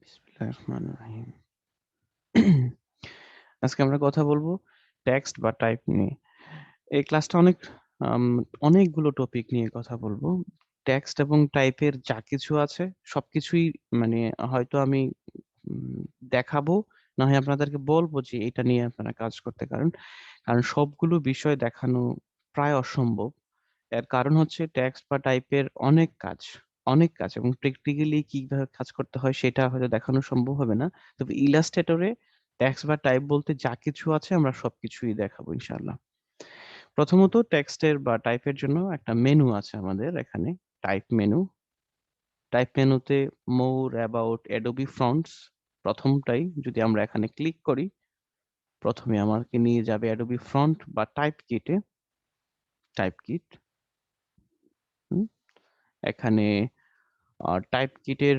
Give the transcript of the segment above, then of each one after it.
বিসমিল্লাহির রহমানির রহিম। আজকে আমরা কথা বলবো টেক্সট বা টাইপ নিয়ে। এই ক্লাসটা আম অনেকগুলো টপিক নিয়ে কথা বলবো। টেক্সট এবং টাইপের যা কিছু আছে সবকিছুই মানে হয়তো আমি উম দেখাবো, না হয় আপনাদেরকে বলবো যে এটা নিয়ে আপনারা কাজ করতে পারেন। কারণ সবগুলো বিষয় দেখানো প্রায় অসম্ভব। এর কারণ হচ্ছে টেক্সট বা টাইপের অনেক কাজ এবং প্র্যাকটিক্যালি কিভাবে কাজ করতে হয় সেটা হয়তো দেখানো সম্ভব হবে না। তবে ইলাস্ট্রেটরে টেক্সট বা টাইপ বলতে যা কিছু আছে আমরা সবকিছুই দেখাবো ইনশাআল্লাহ। প্রথমত টেক্সটের বা টাইপের জন্য একটা মেনু আছে আমাদের এখানে, টাইপ মেনু। টাইপ মেনুতে মোর অ্যাবাউট অ্যাডোবি ফন্টস প্রথমটাই যদি আমরা এখানে ক্লিক করি, প্রথমে আমাকে নিয়ে যাবে অ্যাডোবি ফন্ট বা টাইপ কিটে। টাইপ কিট, এখানে টাইপ কিটের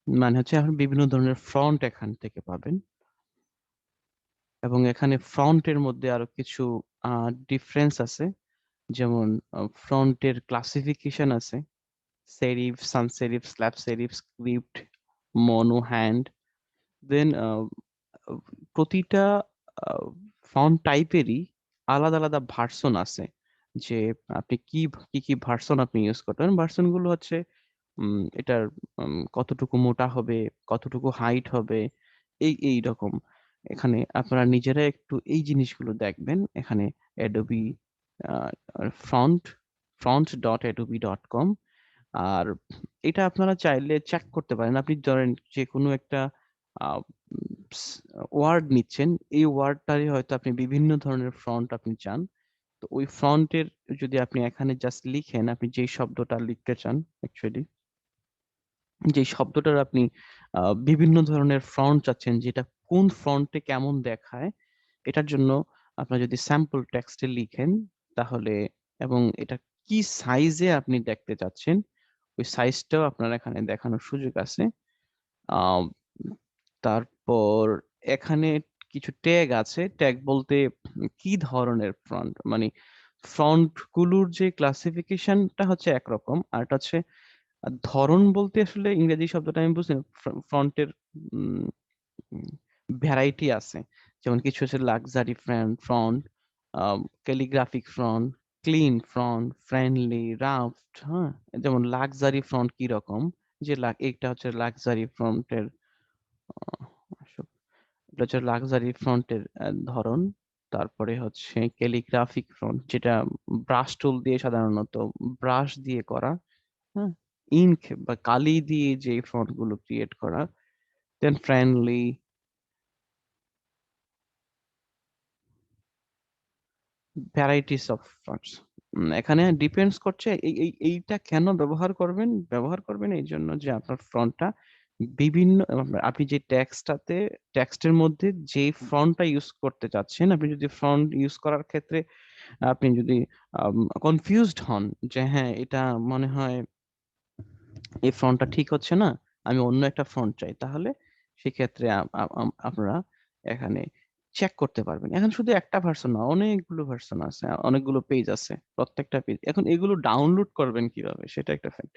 মানে হচ্ছে আপনি বিভিন্ন ধরনের ফন্ট এখান থেকে পাবেন এবং এখানে ফন্টের মধ্যে আরো কিছু ডিফারেন্স আছে। যেমন ফন্টের ক্লাসিফিকেশন আছে, সেরিফ, সান সেরিফ, স্ল্যাব সেরিফ, স্ক্রিপ্ট, মনো, হ্যান্ড। দেন প্রতিটা ফন্ট টাইপেরই আলাদা আলাদা ভার্সন আছে, যে আপনি কি কি ভার্সন আপনি ইউজ করবেন। ভার্সন গুলো হচ্ছে এটার কতটুকু মোটা হবে, কতটুকু হাইট হবে, এই রকম। এখানে আপনারা নিজেরা একটু এই জিনিসগুলো দেখবেন। এখানে অ্যাডোবি ফ্রন্ট front.adobe.com। আর এটা আপনারা চাইলে চেক করতে পারেন। আপনি ধরেন যে কোনো একটা ওয়ার্ড নিচ্ছেন, এই ওয়ার্ডটারই হয়তো আপনি বিভিন্ন ধরনের ফন্ট আপনি চান। তো ওই ফন্টের যদি আপনি এখানে জাস্ট লিখেন, আপনি যেই শব্দটা লিখতে চান, অ্যাকচুয়ালি যে শব্দটার আপনি বিভিন্ন ধরনের ফন্ট চাচ্ছেন, যেটা কোন ফন্টে কেমন দেখায়, এটার জন্য আপনার যদি স্যাম্পল টেক্সটে লিখেন তাহলে, এবং এটা কি সাইজে আপনি দেখতে চাচ্ছেন, ওই সাইজটাও আপনার এখানে দেখানোর সুযোগ আছে। আম, তারপর এখানে কিছু ট্যাগ আছে। ট্যাগ বলতে কি ধরনের ফন্ট, মানে ফন্ট গুলোর যে ক্লাসিফিকেশনটা হচ্ছে একরকম, আর এটা হচ্ছে ধরন বলতে আসলে ইংরেজি শব্দটা আমি বুঝি না। ফন্টের ভ্যারাইটি আছে, যেমন কিছু হচ্ছে luxury front, calligraphic front, clean front, friendly, raft. হ্যাঁ, যেমন লাক্সারি ফ্রন্ট কি রকম, যে এইটা হচ্ছে লাক্সারি ফ্রন্টের, এটা হচ্ছে লাক্সারি ফ্রন্টের ধরন। তারপরে হচ্ছে ক্যালিগ্রাফিক ফ্রন্ট, যেটা ব্রাশ টুল দিয়ে সাধারণত ব্রাশ দিয়ে করা, হ্যাঁ, ইঙ্ক বা কালি দিয়ে যে ফন্ট গুলো ক্রিয়েট করা। দেন ফ্রেন্ডলি, ভ্যারাইটিস অফ ফন্টস। এখানে ডিপেন্ডস করছে এইটা কেন ব্যবহার করবেন এই জন্য যে আপনার ফন্টটা বিভিন্ন, আপনি যে টেক্সটের মধ্যে যে ফন্টটা ইউজ করতে চাচ্ছেন, আপনি যদি ফন্ট ইউজ করার ক্ষেত্রে আপনি যদি কনফিউজড হন যে হ্যাঁ এটা মনে হয় এই ফন্টটা ঠিক হচ্ছে না, আমি অন্য একটা ফন্ট চাই, তাহলে সেক্ষেত্রে আপনারা এখানে চেক করতে পারবেন। এখন শুধু একটা ভার্সন না, অনেকগুলো ভার্সন আছে, অনেকগুলো পেজ আছে। প্রত্যেকটা পেজ এখন এগুলো ডাউনলোড করবেন কিভাবে সেটা একটা ফ্যাক্ট।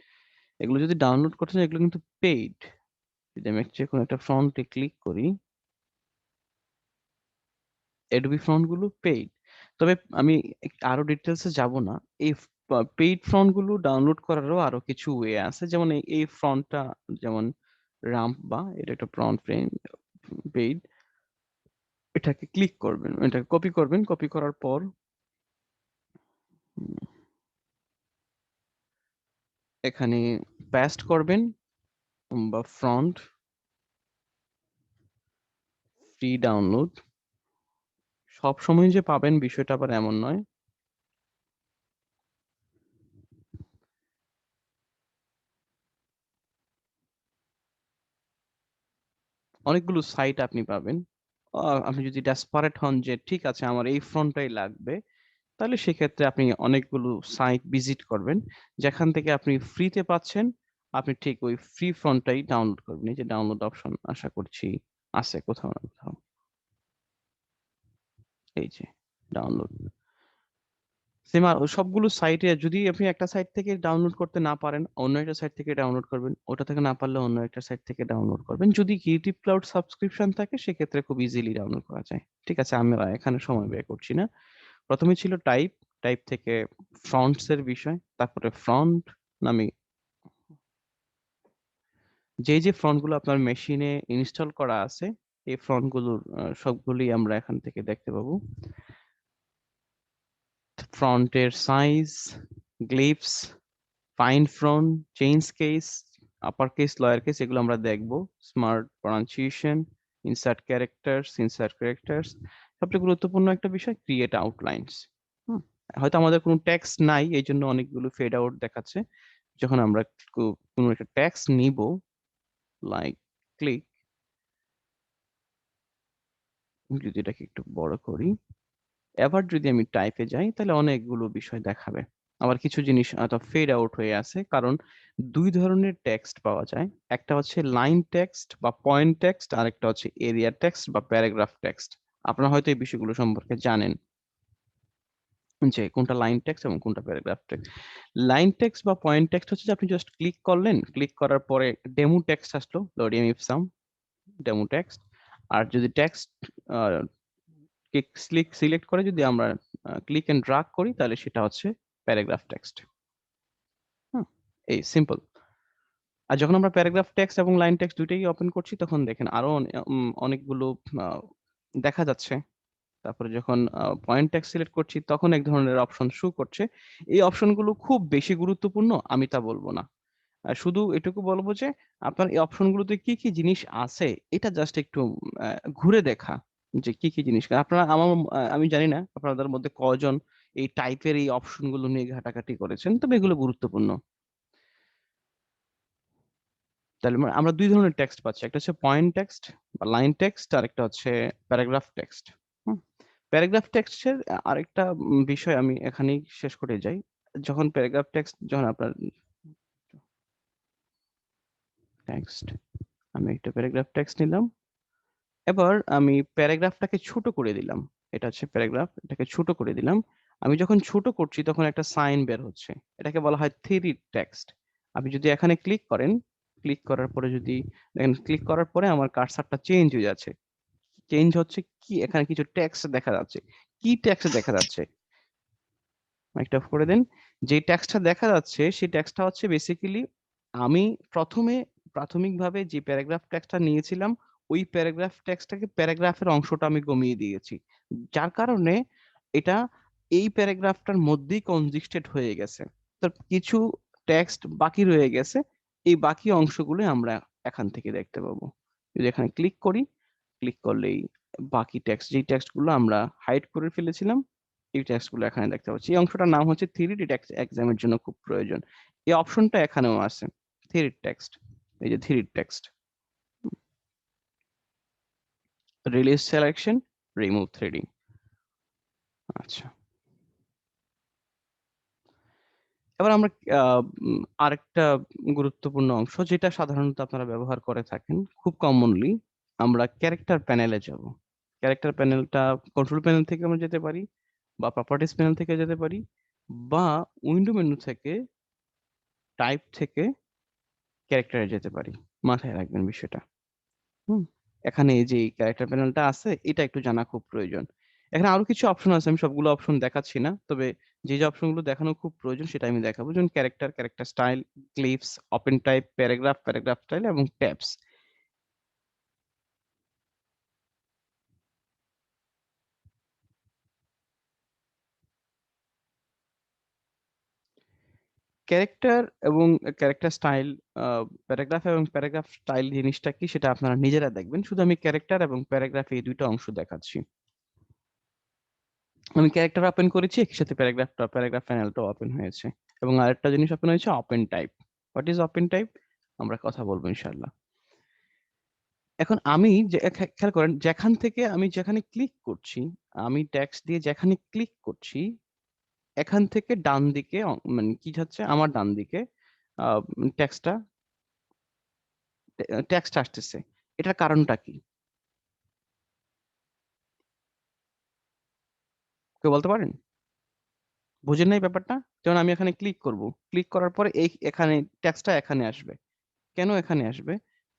এগুলো যদি ডাউনলোড করতে চান, এগুলো কিন্তু পেইড। যদি আমি যে কোনো একটা ফন্টে ক্লিক করি, অ্যাডোবি ফন্ট গুলো পেইড। তবে আমি আরো ডিটেলসে যাব না। এই পেইড ফন্ট গুলো ডাউনলোড করারও আরো কিছু ওয়ে আছে, যেমন এই ফন্টটা, যেমন রাম্প, বা এটা একটা ফ্রন্ট পেইড। এটাকে ক্লিক করবেন, এটাকে কপি করবেন, কপি করার পর উম, এখানে পেস্ট করবেন, বা ফ্রন্ট ফ্রি ডাউনলোড। সব সময় যে পাবেন বিষয়টা আবার এমন নয়। অনেকগুলো সাইট আপনি পাবেন। আপনি যদি ডেসপারেট হন যে ঠিক আছে আমার এই ফ্রন্টটাই লাগবে, তাহলে সেক্ষেত্রে আপনি অনেকগুলো সাইট ভিজিট করবেন, যেখান থেকে আপনি ফ্রিতে পাচ্ছেন। আপনি ঠিক ওই ফ্রি ফন্টটাই ডাউনলোড করবেন। এই যে ডাউনলোড অপশন আশা করছি আছে কোথাও না কোথাও, এই যে ডাউনলোড। সেম সবগুলো সাইটে যদি আপনি একটা সাইট থেকে ডাউনলোড করতে না পারেন, অন্য একটা সাইট থেকে ডাউনলোড করবেন। ওটা থেকে না পারলে অন্য একটা সাইট থেকে ডাউনলোড করবেন। যদি ক্রিয়েটিভ ক্লাউড সাবস্ক্রিপশন থাকে সেক্ষেত্রে খুব ইজিলি ডাউনলোড করা যায়। ঠিক আছে, আমরা এখানে সময় ব্যয় করছি না। প্রথমে ছিল টাইপ, টাইপ থেকে ফ্রন্টস এর বিষয়, তারপরে ফ্রন্ট নামে যে ফ্রন্ট গুলো আপনার মেশিনে ইনস্টল করা আছে, এই ফ্রন্ট গুলোর সবগুলি আমরা এখান থেকে দেখতে পাবো। ফ্রন্টের size, glyphs, find font, change case, upper case, lower case, এগুলো আমরা দেখবো। Smart pronunciation, insert characters. সবচেয়ে গুরুত্বপূর্ণ একটা বিষয় ক্রিয়েট আউটলাইনস। হুম, হয়তো আমাদের কোনো টেক্সট নাই, এই জন্য অনেকগুলো ফেড আউট দেখাচ্ছে। যখন আমরা কোনো একটা টেক্সট নিব, লাইক ক্লিক, যদি এটাকে একটু বড় করি, এবার যদি আমি টাইপে যাই তাহলে অনেকগুলো বিষয় দেখাবে। আবার কিছু জিনিস ফেড আউট হয়ে আছে, কারণ দুই ধরনের টেক্সট পাওয়া যায়। একটা হচ্ছে লাইন টেক্সট বা পয়েন্ট টেক্সট, আর একটা হচ্ছে এরিয়া টেক্সট বা প্যারাগ্রাফ টেক্সট। আপনারা হয়তো এই বিষয়গুলো সম্পর্কে জানেন যে কোনটা লাইন টেক্সট এবং কোনটা প্যারাগ্রাফ টেক্সট। লাইন টেক্সট বা পয়েন্ট টেক্সট হচ্ছে যে আপনি জাস্ট ক্লিক করলেন, ক্লিক করার পরে ডেমো টেক্সট আসলো, লোডিয়াম ইপসাম ডেমো টেক্সট। আর যদি টেক্সট সিলেক্ট করে যদি আমরা ক্লিক এন্ড ড্রাগ করি তাহলে সেটা হচ্ছে প্যারাগ্রাফ টেক্সট। হুম, এই সিম্পল। আর যখন আমরা প্যারাগ্রাফ টেক্সট এবং লাইন টেক্সট দুইটাই ওপেন করছি তখন দেখেন আরো অনেকগুলো আহ, দেখা যাচ্ছে। তারপরে যখন পয়েন্ট টেক্সট সিলেক্ট করছি তখন এক ধরনের অপশন শো করছে। এই অপশনগুলো খুব বেশি গুরুত্বপূর্ণ আমি তা বলবো না। শুধু এটুকু বলবো যে আপনার এই অপশনগুলোতে কি কি জিনিস আছে এটা জাস্ট একটু ঘুরে দেখা, যে কি কি জিনিস আপনারা আমি জানি না আপনাদের মধ্যে কজন এই টাইপের এই অপশনগুলো নিয়ে ঘাটাঘাটি করেছেন, তবে এগুলো গুরুত্বপূর্ণ। তাহলে আমরা দুই ধরনের টেক্সট পাচ্ছি, একটা হচ্ছে পয়েন্ট টেক্সট বা লাইন টেক্সট, আর একটা হচ্ছে প্যারাগ্রাফ টেক্সট। প্যারাগ্রাফ টেক্সটের আরেকটা বিষয় আমি এখানেই শেষ করে যাই। যখন প্যারাগ্রাফ টেক্সট, যখন আপনার টেক্সট, আমি একটা প্যারাগ্রাফ টেক্সট নিলাম, এবার আমি প্যারাগ্রাফটাকে ছোট করে দিলাম। এটা হচ্ছে প্যারাগ্রাফ, এটাকে ছোট করে দিলাম। আমি যখন ছোট করছি তখন একটা সাইন বের হচ্ছে, এটাকে বলা হয় থ্রি টেক্সট। আপনি যদি এখানে ক্লিক করেন, ক্লিক করার পরে যদি দেখেন, ক্লিক করার পরে আমার কার্সারটা চেঞ্জ হয়ে যাচ্ছে। চেঞ্জ হচ্ছে কি, এখানে কিছু টেক্সট দেখা যাচ্ছে। কি টেক্সট দেখা যাচ্ছে, একটা করে দেন। যে টেক্সটটা দেখা যাচ্ছে সেই টেক্সটটা হচ্ছে বেসিক্যালি আমি প্রথমে প্রাথমিকভাবে যে প্যারাগ্রাফ টেক্সটটা নিয়েছিলাম, ওই প্যারাগ্রাফ টেক্সটটাকে প্যারাগ্রাফের অংশটা আমি কমিয়ে দিয়েছি, যার কারণে এটা এই প্যারাগ্রাফটার মধ্যেই কনজিস্টেড হয়ে গেছে। তো কিছু টেক্সট বাকি রয়ে গেছে, এই বাকি অংশগুলো আমরা এখান থেকে দেখতে পাবো। যদি এখানে ক্লিক করি, ক্লিক করলেই বাকি টেক্সট, যেই টেক্সট গুলো আমরা হাইড করে ফেলেছিলাম, এই টেক্সট গুলো এখানে দেখতে পাচ্ছি। এই অংশটার নাম হচ্ছে থ্রি ডি টেক্সট, এক্সামের জন্য খুব প্রয়োজন। এই অপশনটা এখানেও আছে, থ্রি টেক্সট। এই যে three text, release selection, remove three. আচ্ছা, এবার আমরা আরেকটা গুরুত্বপূর্ণ অংশ যেটা সাধারণত আপনারা ব্যবহার করে থাকেন খুব কমনলি, আমরা ক্যারেক্টার প্যানেলে যাব। ক্যারেক্টার প্যানেলটা কন্ট্রোল প্যানেল থেকে আমরা যেতে পারি, বা প্রপার্টিস প্যানেল থেকে যেতে পারি, বা উইন্ডো মেনু থেকে, টাইপ থেকে ক্যারেক্টারে যেতে পারি। মাথায় রাখবেন বিষয়টা। হুম, এখানে এই যে ক্যারেক্টার প্যানেলটা আছে এটা একটু জানা খুব প্রয়োজন। এখানে আরো কিছু অপশন আছে, আমি সবগুলো অপশন দেখাচ্ছি না, তবে যে যে অপশনগুলো দেখানো খুব প্রয়োজন সেটা আমি দেখাবো। যেমন character, character style, glyphs, open type, paragraph, paragraph style এবং ট্যাবস। ক্যারেক্টার এবং ক্যারেক্টার স্টাইল, প্যারাগ্রাফ এবং প্যারাগ্রাফ স্টাইল জিনিসটা কি সেটা আপনারা নিজেরা দেখবেন। শুধু আমি ক্যারেক্টার এবং প্যারাগ্রাফ এই দুইটা অংশ দেখাচ্ছি। আমি ক্যারেক্টার ওপেন করেছি, একই সাথে প্যারাগ্রাফ প্যানেলটা ওপেন হয়েছে। এবং আরেকটা জিনিস ওপেন হয়েছে, open type. What is open type, আমরা কথা বলবো ইনশাল্লাহ। এখন আমি যে খেয়াল করেন, যেখান থেকে আমি যেখানে ক্লিক করছি, আমি ট্যাক্স দিয়ে যেখানে ক্লিক করছি, এখান থেকে ডান দিকে মানে কি হচ্ছে, আমার ডান দিকে ট্যাক্সটা ট্যাক্সটা আসতেছে। এটার কারণটা কি, কেউ বলতে পারেন? বুঝেন নাই ব্যাপারটা? যেমন আমি এখানে ক্লিক করব, ক্লিক করার পরে এখানে টেক্সটটা এখানে আসবে। কেন এখানে আসবে?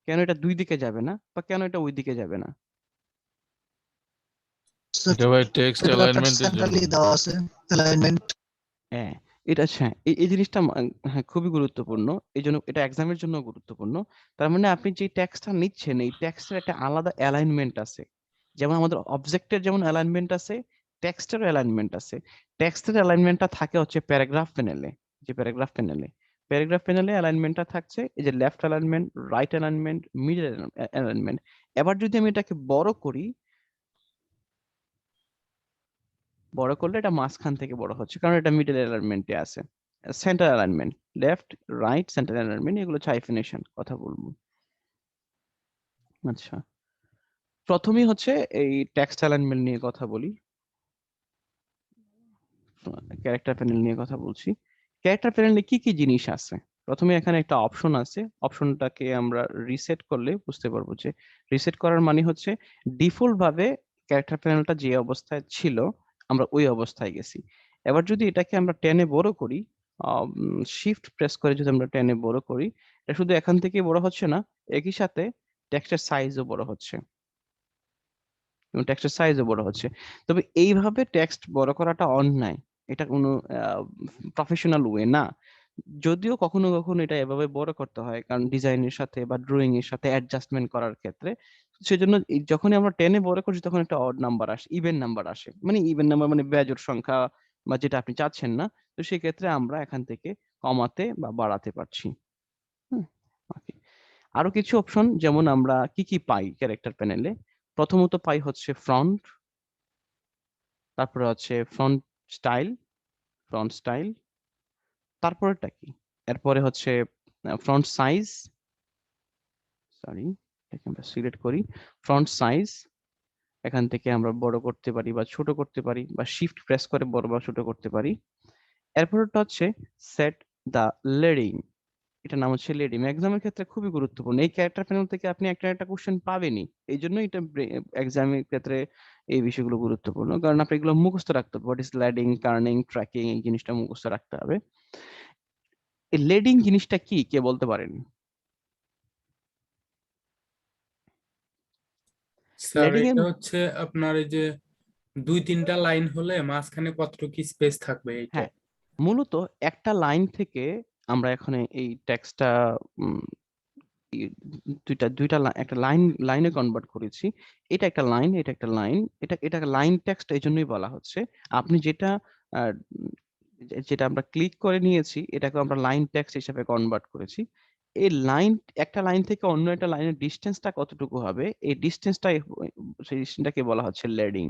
কেন এটা দুই দিকে যাবে না, বা কেন এটা ওই দিকে যাবে না? এটা ভাই টেক্সট এটা একটা অ্যালাইনমেন্টের জন্য। সেন্ট্রালি দেওয়া আছে অ্যালাইনমেন্ট। হ্যাঁ, এটা হ্যাঁ, এই জিনিসটা হ্যাঁ, খুবই গুরুত্বপূর্ণ। এইজন্য এটা এক্সামের জন্য গুরুত্বপূর্ণ। তার মানে আপনি যে টেক্সটটা নিচ্ছেন, এই টেক্সটের একটা আলাদা অ্যালাইনমেন্ট আছে। যেমন আমাদের অবজেক্টের যেমন অ্যালাইনমেন্ট আছে, টেক্সটেরও অ্যালাইনমেন্ট আছে। টেক্সটের অ্যালাইনমেন্টটা থাকে হচ্ছে প্যারাগ্রাফ প্যানেলে। যে প্যারাগ্রাফ প্যানেলে অ্যালাইনমেন্টটা থাকছে এই যে left alignment, right alignment, middle alignment. এবার যদি আমি এটাকে বড় করি, বড় করলে এটা মাঝখান থেকে বড় হচ্ছে, কারণ এটা মিডল অ্যালাইনমেন্টে আছে। Centre alignment, left, right, centre alignment, এগুলো হচ্ছে হাইফেনেশন কথা বলবো। আচ্ছা, প্রথমেই হচ্ছে এই টেক্সট অ্যালাইনমেন্ট নিয়ে কথা বলি, ক্যারেক্টার প্যানেল নিয়ে কথা বলছি। ক্যারেক্টার প্যানেলে কি কি জিনিস আছে? প্রথমে এখানে একটা অপশন আছে, অপশনটাকে আমরা রিসেট করলে বুঝতে পারবো যে রিসেট করার মানে হচ্ছে ডিফল্ট ভাবে ক্যারেক্টার প্যানেলটা যে অবস্থায় ছিল আমরা ওই অবস্থায় গেছি। এবার যদি এটাকে আমরা টেনে বড় করি, শিফট প্রেস করে যদি আমরা টেনে বড় করি, এটা শুধু এখান থেকে বড় হচ্ছে না, একই সাথে টেক্সটের সাইজও বড় হচ্ছে এবং টেক্সটের সাইজও বড় হচ্ছে। তবে এইভাবে টেক্সট বড় করাটা অন্যায়, এটা কোনো প্রফেশনাল ওয়ে না। যদিও কখনো কখনো এটা এভাবে বড় করতে হয়, কারণ ডিজাইনের সাথে বা ড্রয়িং এর সাথে অ্যাডজাস্টমেন্ট করার ক্ষেত্রে। সেজন্য যখনই আমরা টেনে বড় করছি তখন একটা অড নাম্বার আসে, ইভেন নাম্বার আসে, মানে ইভেন নাম্বার মানে বেজোড় সংখ্যা বা যেটা আপনি চাচ্ছেন না। তো সেক্ষেত্রে আমরা এখান থেকে কমাতে বা বাড়াতে পারছি। হুম, okay. আরো কিছু অপশন, যেমন আমরা কি কি পাই ক্যারেক্টার প্যানেলে। প্রথমত পাই হচ্ছে ফ্রন্ট, তারপরে হচ্ছে ফ্রন্ট স্টাইল, তারপরেরটা কি, এরপরে হচ্ছে ফ্রন্ট সাইজ, সরি এটাকে আমরা সিলেক্ট করি, ফ্রন্ট সাইজ। এখান থেকে আমরা বড় করতে পারি বা ছোট করতে পারি, বা শিফট প্রেস করে বড় বা ছোট করতে পারি। এরপরটা হচ্ছে সেট দা লেডিং, এটা নাম হচ্ছে লেডিং। এক্সামের ক্ষেত্রে খুবই গুরুত্বপূর্ণ, এই ক্যারেক্টার প্যানেল থেকে আপনি একটা একটা কোশ্চেন পাবেনই। এই জন্য এটা এক্সামের ক্ষেত্রে এই বিষয়গুলো গুরুত্বপূর্ণ, কারণ আপনি এগুলো মুখস্থ রাখতে হবে। হোয়াট ইজ লেডিং, টার্নিং, ট্র্যাকিং, এই জিনিসটা মুখস্থ রাখতে হবে। এই লেডিং জিনিসটা কি, কে বলতে পারেন? স্যার লেডিং এর এটা হচ্ছে আপনার এই যে 2-3টা লাইন হলে মাঝখানে কতটুকু স্পেস থাকবে এইটা। হ্যাঁ, মূলত একটা লাইন থেকে আমরা এখানে এই টেক্সটটা দুইটা দুইটা একটা লাইনে কনভার্ট করেছি। এটা একটা লাইন, এটা একটা লাইন, এটা লাইন টেক্সট এই জন্যই বলা হচ্ছে। আপনি যেটা আহ, যেটা আমরা ক্লিক করে নিয়েছি এটাকে আমরা লাইন টেক্সট হিসেবে কনভার্ট করেছি। এই লাইন, একটা লাইন থেকে অন্য একটা লাইনের ডিস্টেন্সটা কতটুকু হবে, এই ডিস্টেন্সটাই, সেই ডিস্টেন্সটাকে বলা হচ্ছে লেডিং।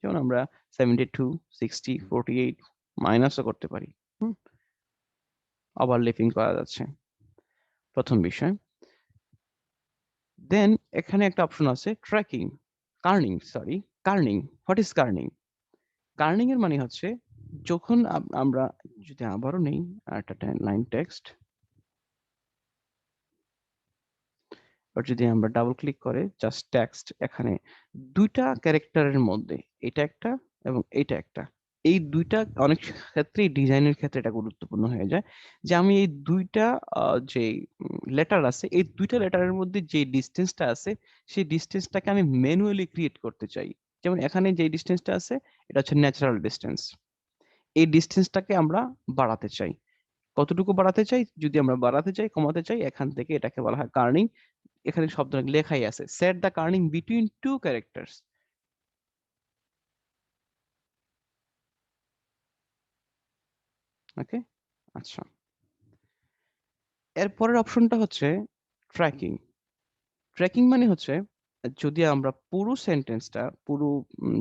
যেমন আমরা 72, 60, 48 মাইনাসও করতে পারি। হুম, ওভারল্যাপিং করা যাচ্ছে, প্রথম বিষয়। দেন এখানে একটা অপশন আছে tracking, kerning. What is kerning? Kerning এর মানে হচ্ছে যখন আমরা যদি আবারও নেই একটা লাইন টেক্সট, আর যদি আমরা ডাবল ক্লিক করে জাস্ট টেক্সট, এখানে দুইটা ক্যারেক্টারের মধ্যে এটা একটা এবং এটা একটা, এই দুইটা অনেক ক্ষেত্রেই ডিজাইনের ক্ষেত্রে এটা গুরুত্বপূর্ণ হয়ে যায়, যে আমি এই দুইটা যে লেটার আছে, এই দুইটা লেটারের মধ্যে যে ডিস্টেন্সটা আছে সেই ডিস্টেন্সটাকে আমি ম্যানুয়ালি ক্রিয়েট করতে চাই। যেমন এখানে যে ডিস্টেন্সটা আছে এটা হচ্ছে ন্যাচারাল ডিস্টেন্স, এই ডিস্টেন্সটাকে আমরা বাড়াতে চাই। কতটুকু বাড়াতে চাই? যদি আমরা বাড়াতে চাই, কমাতে চাই, এখান থেকে এটাকে বলা হয় কার্নিং। এখানে শব্দ লেখাই আছে, set the kerning between two characters. Okay, আচ্ছা। এরপরের অপশনটা হচ্ছে ট্র্যাকিং। ট্র্যাকিং মানে হচ্ছে যদি আমরা পুরো সেন্টেন্সটা, পুরো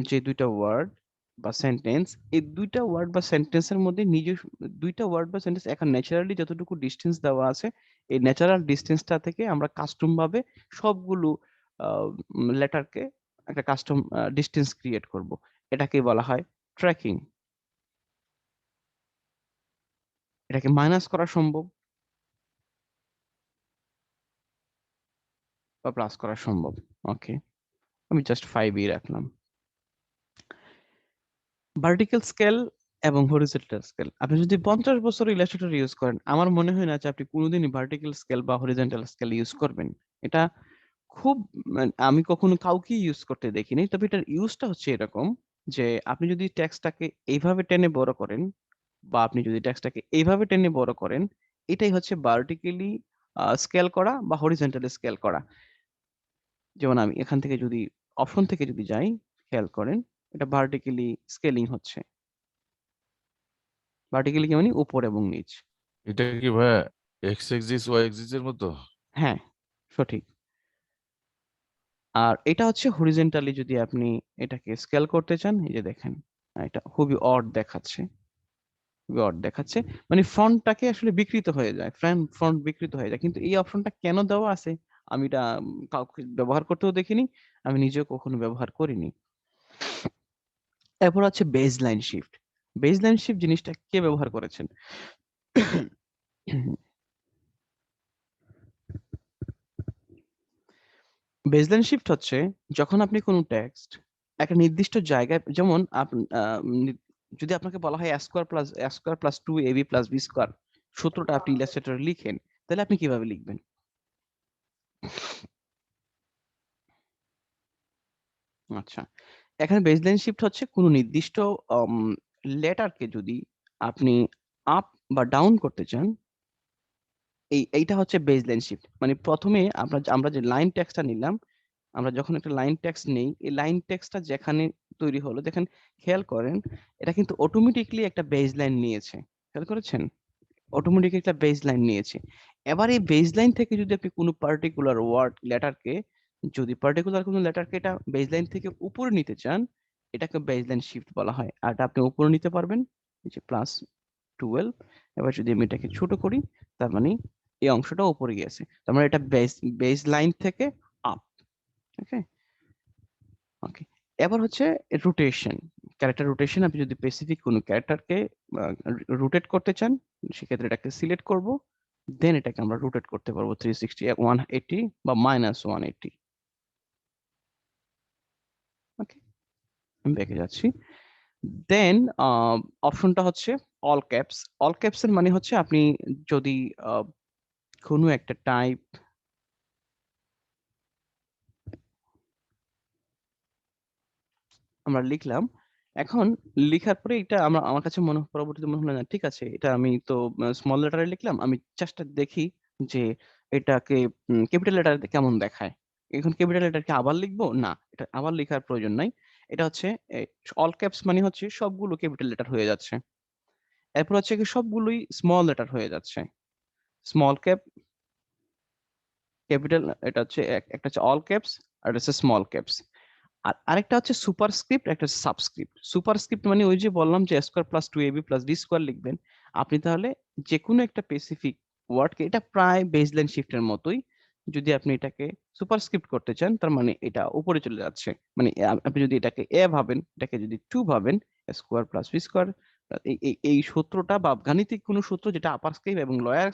যে দুইটা ওয়ার্ড বা সেন্টেন্স, এই দুইটা ওয়ার্ড বা সেন্টেন্সের মধ্যে নিজস্ব দুইটা ওয়ার্ড বা সেন্টেন্স এখন ন্যাচারালি যতটুকু ডিস্টেন্স দেওয়া আছে, এই ন্যাচারাল ডিস্টেন্সটা থেকে আমরা কাস্টম ভাবে সবগুলো লেটারকে একটা কাস্টম ডিস্টেন্স ক্রিয়েট করব, এটাকে বলা হয় ট্র্যাকিং। এটাকে মাইনাস করা সম্ভব বা প্লাস করা সম্ভব। ওকে, আমি জাস্ট 5 রাখলাম। ভার্টিক্যাল স্কেল এবং হরিজন্টাল স্কেল। আপনি যদি 50 বছর ইলাস্ট্রেটর ইউজ করেন, আমার মনে হয় না যে আপনি কোনোদিনই ভার্টিক্যাল স্কেল বা হরিজন্টাল স্কেল ইউজ করবেন। এটা খুব আমি কখনো কাউকেই ইউজ করতে দেখিনি। তবে এটার ইউজটা হচ্ছে এরকম যে আপনি যদি টেক্সটটাকে এইভাবে টেনে বড় করেন বা আপনি যদি টেক্সটটাকে এইভাবে টেনে বড় করেন, এটাই হচ্ছে ভার্টিক্যালি স্কেল করা বা হরিজন্টালি স্কেল করা। যেমন আমি এখান থেকে যদি অপশন থেকে যদি যাই, খেয়াল করেন এটা ভার্টিক্যালি স্কেলিং হচ্ছে। ভার্টিক্যালি কি মানে উপর এবং নিচ। এটা কি ভাইয়া এক্স এক্সিস ওয়াই এক্সিস এর মতো? হ্যাঁ, সঠিক। আর এটা হচ্ছে হরিজন্টালি যদি আপনি এটাকে স্কেল করতে চান, এই যে দেখেন এটা খুবই অড দেখাচ্ছে, খুবই অড দেখাচ্ছে। মানে ফন্টটাকে আসলে বিকৃত হয়ে যায়, ফন্ট বিকৃত হয়ে যায়। কিন্তু এই অপশনটা কেন দেওয়া আছে আমি এটা কাউকে ব্যবহার করতেও দেখিনি, আমি নিজেও কখনো ব্যবহার করিনি। এরপর হচ্ছে baseline shift. Baseline shift জিনিসটা কে ব্যবহার করেছেন? বেজলাইন শিফট হচ্ছে যখন আপনি কোনো টেক্সট একটা নির্দিষ্ট জায়গায়, যেমন যদি আপনাকে বলা হয় a² + 2ab + b² সূত্রটা আপনি ইলাস্ট্রেটরে লিখেন, তাহলে আপনি কিভাবে লিখবেন? আচ্ছা, এখানে বেজলাইন শিফট হচ্ছে কোনো নির্দিষ্ট লেটারকে যদি আপনি আপ বা ডাউন করতে চান, এইটা হচ্ছে বেজলাইন শিফট। মানে প্রথমে আমরা যে লাইন টেক্সটটা নিলাম, আমরা যখন একটা লাইন টেক্সট নেই, এই লাইন টেক্সটটা যেখানে তৈরি হলো দেখেন, খেয়াল করেন এটা কিন্তু অটোমেটিকলি একটা বেজ লাইন নিয়েছে। খেয়াল করেছেন? অটোমেটিক একটা বেজ লাইন নিয়েছে। এবার এই বেজ লাইন থেকে যদি আপনি কোনো পার্টিকুলার লেটারকে, যদি পার্টিকুলার কোনো লেটারকে এটা বেজ লাইন থেকে উপরে নিতে চান, এটাকে বেজ লাইন শিফট বলা হয়। আর এটা আপনি উপরে নিতে পারবেন, এই যে +12। এবার যদি আমি এটাকে ছোট করি, তার মানে এই অংশটা উপরে গিয়েছে, তার মানে এটা বেজ লাইন থেকে আপ। ওকে, ওকে। এবার হচ্ছে রোটেশন, ক্যারেক্টার রোটেশন। আপনি যদি স্পেসিফিক কোনো ক্যারেক্টারকে রোটেট করতে চান, সেক্ষেত্রে এটাকে সিলেক্ট করব, দেন এটাকে আমরা রোটেট করতে পারবো 360, 180 বা -180। ওকে, আমি ব্যাকে যাচ্ছি। দেন অপশনটা হচ্ছে অল ক্যাপস। অল ক্যাপস এর মানে হচ্ছে আপনি যদি কোনো একটা টাইপ আমরা লিখলাম, এখন লিখার পরে এটা আমার কাছে পরবর্তীতে মনে হলো না ঠিক আছে, এটা আমি তো স্মল লেটারে লিখলাম, আমি জাস্ট দেখি যে এটাকে ক্যাপিটাল লেটার কেমন দেখায়। এখন ক্যাপিটাল লেটারকে আবার লিখবো না, এটা আবার লেখার প্রয়োজন নাই। এটা হচ্ছে অল ক্যাপস মানে হচ্ছে সবগুলো ক্যাপিটাল লেটার হয়ে যাচ্ছে। এরপর হচ্ছে কি সবগুলোই স্মল লেটার হয়ে যাচ্ছে। স্মল ক্যাপ, ক্যাপিটাল, এটা হচ্ছে একটা হচ্ছে অল ক্যাপস আর এটা হচ্ছে স্মল ক্যাপস। আর আরেকটা হচ্ছে সুপারস্ক্রিপ্ট, একটা সাবস্ক্রিপ্ট। সুপারস্ক্রিপ্ট মানে ওই যে বললাম যে a² + 2ab + b² লিখবেন আপনি, তাহলে যে কোনো একটা স্পেসিফিক ওয়ার্ডকে, এটা প্রায় বেজলাইন শিফটের মতোই। যদি আপনি এটাকে সুপারস্ক্রিপ্ট করতে চান, তার মানে এটা উপরে চলে যাচ্ছে। মানে আপনি যদি এটাকে এ ভাবেন, এটাকে যদি 2 ভাবেন, a² + b², এই সূত্রটা বা গাণিতিক কোনো সূত্র যেটা আপার কেস এবং লোয়ার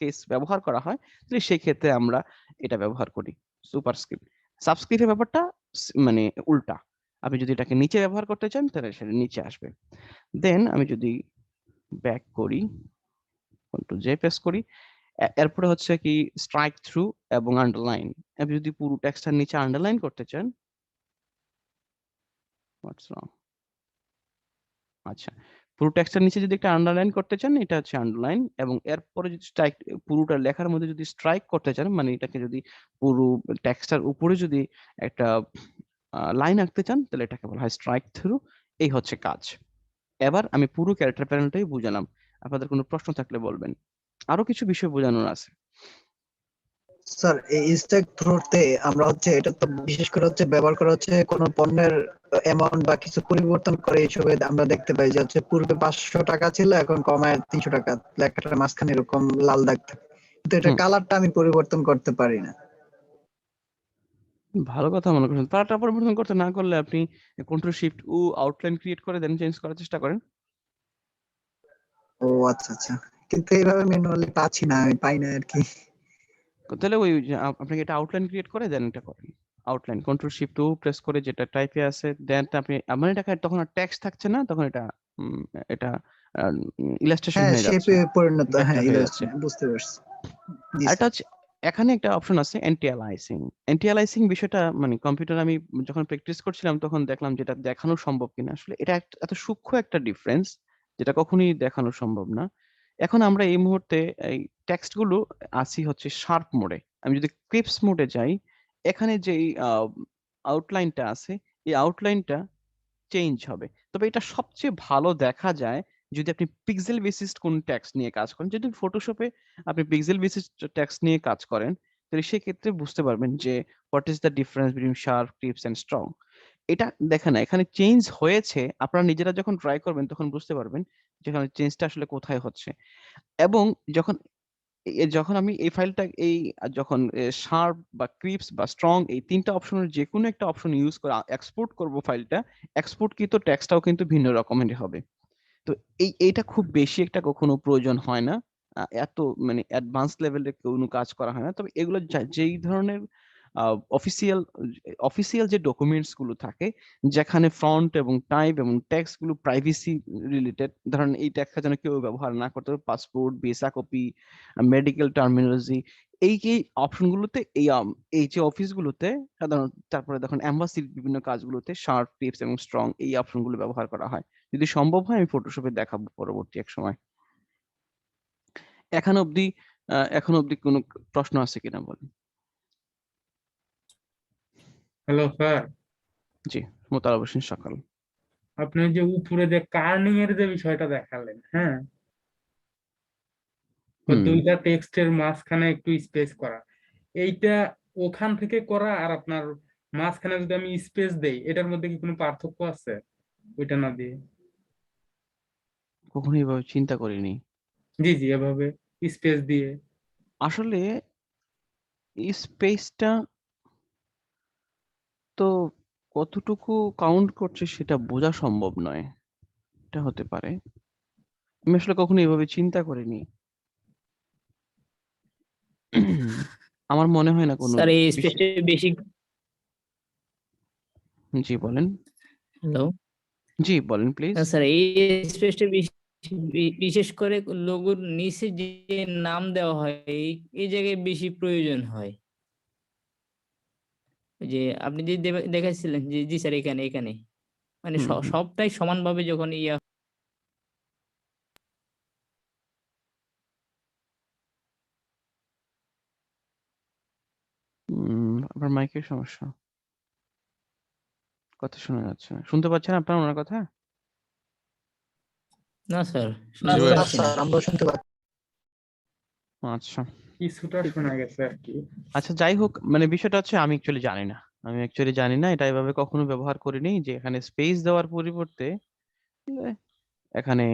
কেস ব্যবহার করা হয়, তাহলে সেই ক্ষেত্রে আমরা এটা ব্যবহার করি সুপারস্ক্রিপ্ট। সাবস্ক্রিপ্টের ব্যাপারটা মানে উল্টা। আপনি যদি এটাকে নিচে ব্যবহার করতে চান, তাহলে সেটা নিচে আসবে। দেন আমি যদি ব্যাক করি, কন্ট্রোল জে প্রেস করি, এরপরে হচ্ছে কি স্ট্রাইক থ্রু এবং আন্ডারলাইন। আপনি যদি পুরো টেক্সটটার নিচে আন্ডারলাইন করতে চান, হোয়াটস রং, আচ্ছা, পুরো টেক্সটের নিচে যদি একটা আন্ডারলাইন করতে চান, এটা হচ্ছে আন্ডারলাইন। এবং এরপরে যদি স্ট্রাইক, পুরোটা লেখার মধ্যে যদি স্ট্রাইক করতে চান, মানে এটাকে যদি পুরো টেক্সটার উপরে যদি একটা লাইন আঁকতে চান, তাহলে এটাকে বলা হয় স্ট্রাইক থ্রু। এই হচ্ছে কাজ। এবার আমি পুরো ক্যারেক্টার প্যানেলটাই বুঝালাম, আপনাদের কোনো প্রশ্ন থাকলে বলবেন। আরো কিছু বিষয় বোঝানোর আছে। স্যার এই স্ট্যাক থ্রোতে আমরা হচ্ছে এটা তো বিশেষ করে হচ্ছে ব্যবহার করা হচ্ছে কোনো পণ্যের অ্যামাউন্ট বা কিছু পরিবর্তন করে হিসেবে আমরা দেখতে পাই যে হচ্ছে পূর্বে 500 টাকা ছিল এখন কমায় 300 টাকা, লেখাটার মাঝখানে এরকম লাল দাগ থাকে, কিন্তু এটা হুম, কালারটা আমি পরিবর্তন করতে পারি না। ভালো কথা মনে করছেন। পার্টটা পরিবর্তন করতে না করলে আপনি কন্ট্রোল শিফট ও আউটলাইন ক্রিয়েট করে দেন চেঞ্জ করার চেষ্টা করেন। ও আচ্ছা আচ্ছা, কিন্তু এইভাবে ম্যানুয়ালি পাচ্ছি না, আমি পাই না আর কি। তাহলে ওই যে আপনাকে এটা আউটলাইন ক্রিয়েট করে দেন, এটা করেন। আউটলাইন কন্ট্রোল শিফট ও প্রেস করে যেটা টাইপে আছে, দেন আপনি আমার এটাকে তখন আর টেক্সট থাকছে না, তখন এটা এটা ইলাস্ট্রেশন হ্যাঁ হয়ে যাচ্ছে, শেপে পরিণত, হ্যাঁ ভেক্টর হয়ে যাচ্ছে। ইলাস্ট্রেশন বুঝতে পারছি। জি আরেকটা স্যার। হচ্ছে এখানে একটা অপশন আছে অ্যান্টি অ্যালাইসিং। অ্যান্টি অ্যালাইসিং বিষয়টা মানে কম্পিউটার আমি যখন প্র্যাকটিস করছিলাম তখন দেখলাম যেটা দেখানো সম্ভব কিনা। আসলে এটা এত সূক্ষ্ম একটা ডিফারেন্স যেটা কখনোই দেখানো সম্ভব না। এখন আমরা এই মুহূর্তে এই টেক্সট গুলো আছি হচ্ছে শার্প মোডে। আমি যদি ক্রিপস মোডে যাই, এখানে যে আউটলাইনটা আছে, এই আউটলাইনটা চেঞ্জ হবে। তবে এটা সবচেয়ে ভালো দেখা যায় যদি আপনি পিক্সেল বেসিস কোন টেক্সট নিয়ে কাজ করেন। যদি ফটোশপে আপনি পিক্সেল বেসিস টেক্সট নিয়ে কাজ করেন, তাহলে সেক্ষেত্রে বুঝতে পারবেন যে what is the difference between sharp, crisp and strong. এটা দেখেন না, এখানে চেঞ্জ হয়েছে। আপনারা নিজেরা যখন ট্রাই করবেন তখন বুঝতে পারবেন যে এখানে চেঞ্জটা আসলে কোথায় হচ্ছে। এবং যখন যখন আমি এই ফাইলটা যখন শার্প বা ক্রিপস বা স্ট্রং এই ৩ টা অপশনের যেকোনো একটা অপশন ইউজ করে এক্সপোর্ট করব ফাইলটা, এক্সপোর্টকৃত টেক্সটটাও কিন্তু ভিন্ন রকমেরই হবে। তো এইটা খুব বেশি একটা কখনো প্রয়োজন হয় না। এত মানে অ্যাডভান্স লেভেলের কোনো কাজ করা হয় না। তবে এগুলো যেই ধরনের আ অফিসিয়াল অফিসিয়াল যে ডকুমেন্টস গুলো থাকে, যেখানে ফন্ট এবং টাইপ এবং টেক্সট গুলো প্রাইভেসি রিলেটেড, ধরেন এই টেক্সটটা যেন কেউ ব্যবহার না করতে পারে, passport, visa copy, medical terminology, এই অপশন গুলোতে এই যে অফিসগুলোতে সাধারণত, তারপরে দেখুন এম্বাসির বিভিন্ন কাজগুলোতে শার্প, ক্রিপস এবং স্ট্রং এই অপশন গুলো ব্যবহার করা হয়। যদি সম্ভব হয় আমি ফটোশপে দেখাবো পরবর্তী এক সময়। এখন অবধি এখন অবধি কোনো প্রশ্ন আছে কিনা বলেন? হ্যালো স্যার, জি, মোতারাব হোসেন সকাল। আপনি যে উপরে যে কার্নিং এর যে বিষয়টা দেখালেন, হ্যাঁ, ওই হুম, দুইটা টেক্সটের মাঝখানে একটু স্পেস করা, এইটা ওখান থেকে করা আর আপনার মাঝখানে যদি আমি স্পেস দেই, এটার মধ্যে কি কোনো পার্থক্য আছে ওইটা না দিয়ে? কখনো এভাবে চিন্তা করিনি। জি জি, এভাবে স্পেস দিয়ে। আসলে এই স্পেসটা তো কতটুকু কাউন্ট করছে সেটা বোঝা সম্ভব নয়। এটা হতে পারে। আমি আসলে কখনো এভাবে চিন্তা করিনি। আমার মনে হয় না কোনো স্যার এই বিশেষ। স্পেসটা বেশি। জি বলেন। হ্যালো। জি বলেন প্লিজ। স্যার এই স্পেসটা বিশেষ করে লোগোর নিচে যে নাম দেওয়া হয় এই জায়গায় বেশি প্রয়োজন হয়। ওই যে আপনি যে দেখাচ্ছিলেন যে জি স্যার এখানে এখানে মানে হুম, হুম। সবটাই সমানভাবে যখন আপনার মাইকের সমস্যা। কথা শোনা যাচ্ছে না। শুনতে পাচ্ছেন আপনারা ওনার কথা? না স্যার জি শুনতে ভাই। পাচ্ছি না। স্যার আমরা শুনতে পাচ্ছি। আচ্ছা। কিছুটা ঠিক শোনা গেছে আর কি। আচ্ছা, যাই হোক, মানে বিষয়টা হচ্ছে আমি অ্যাকচুয়ালি জানি না। আমি অ্যাকচুয়ালি জানি না। এটা এভাবে কখনো ব্যবহার করিনি যে এখানে স্পেস দেওয়ার পরিবর্তে এ এখানে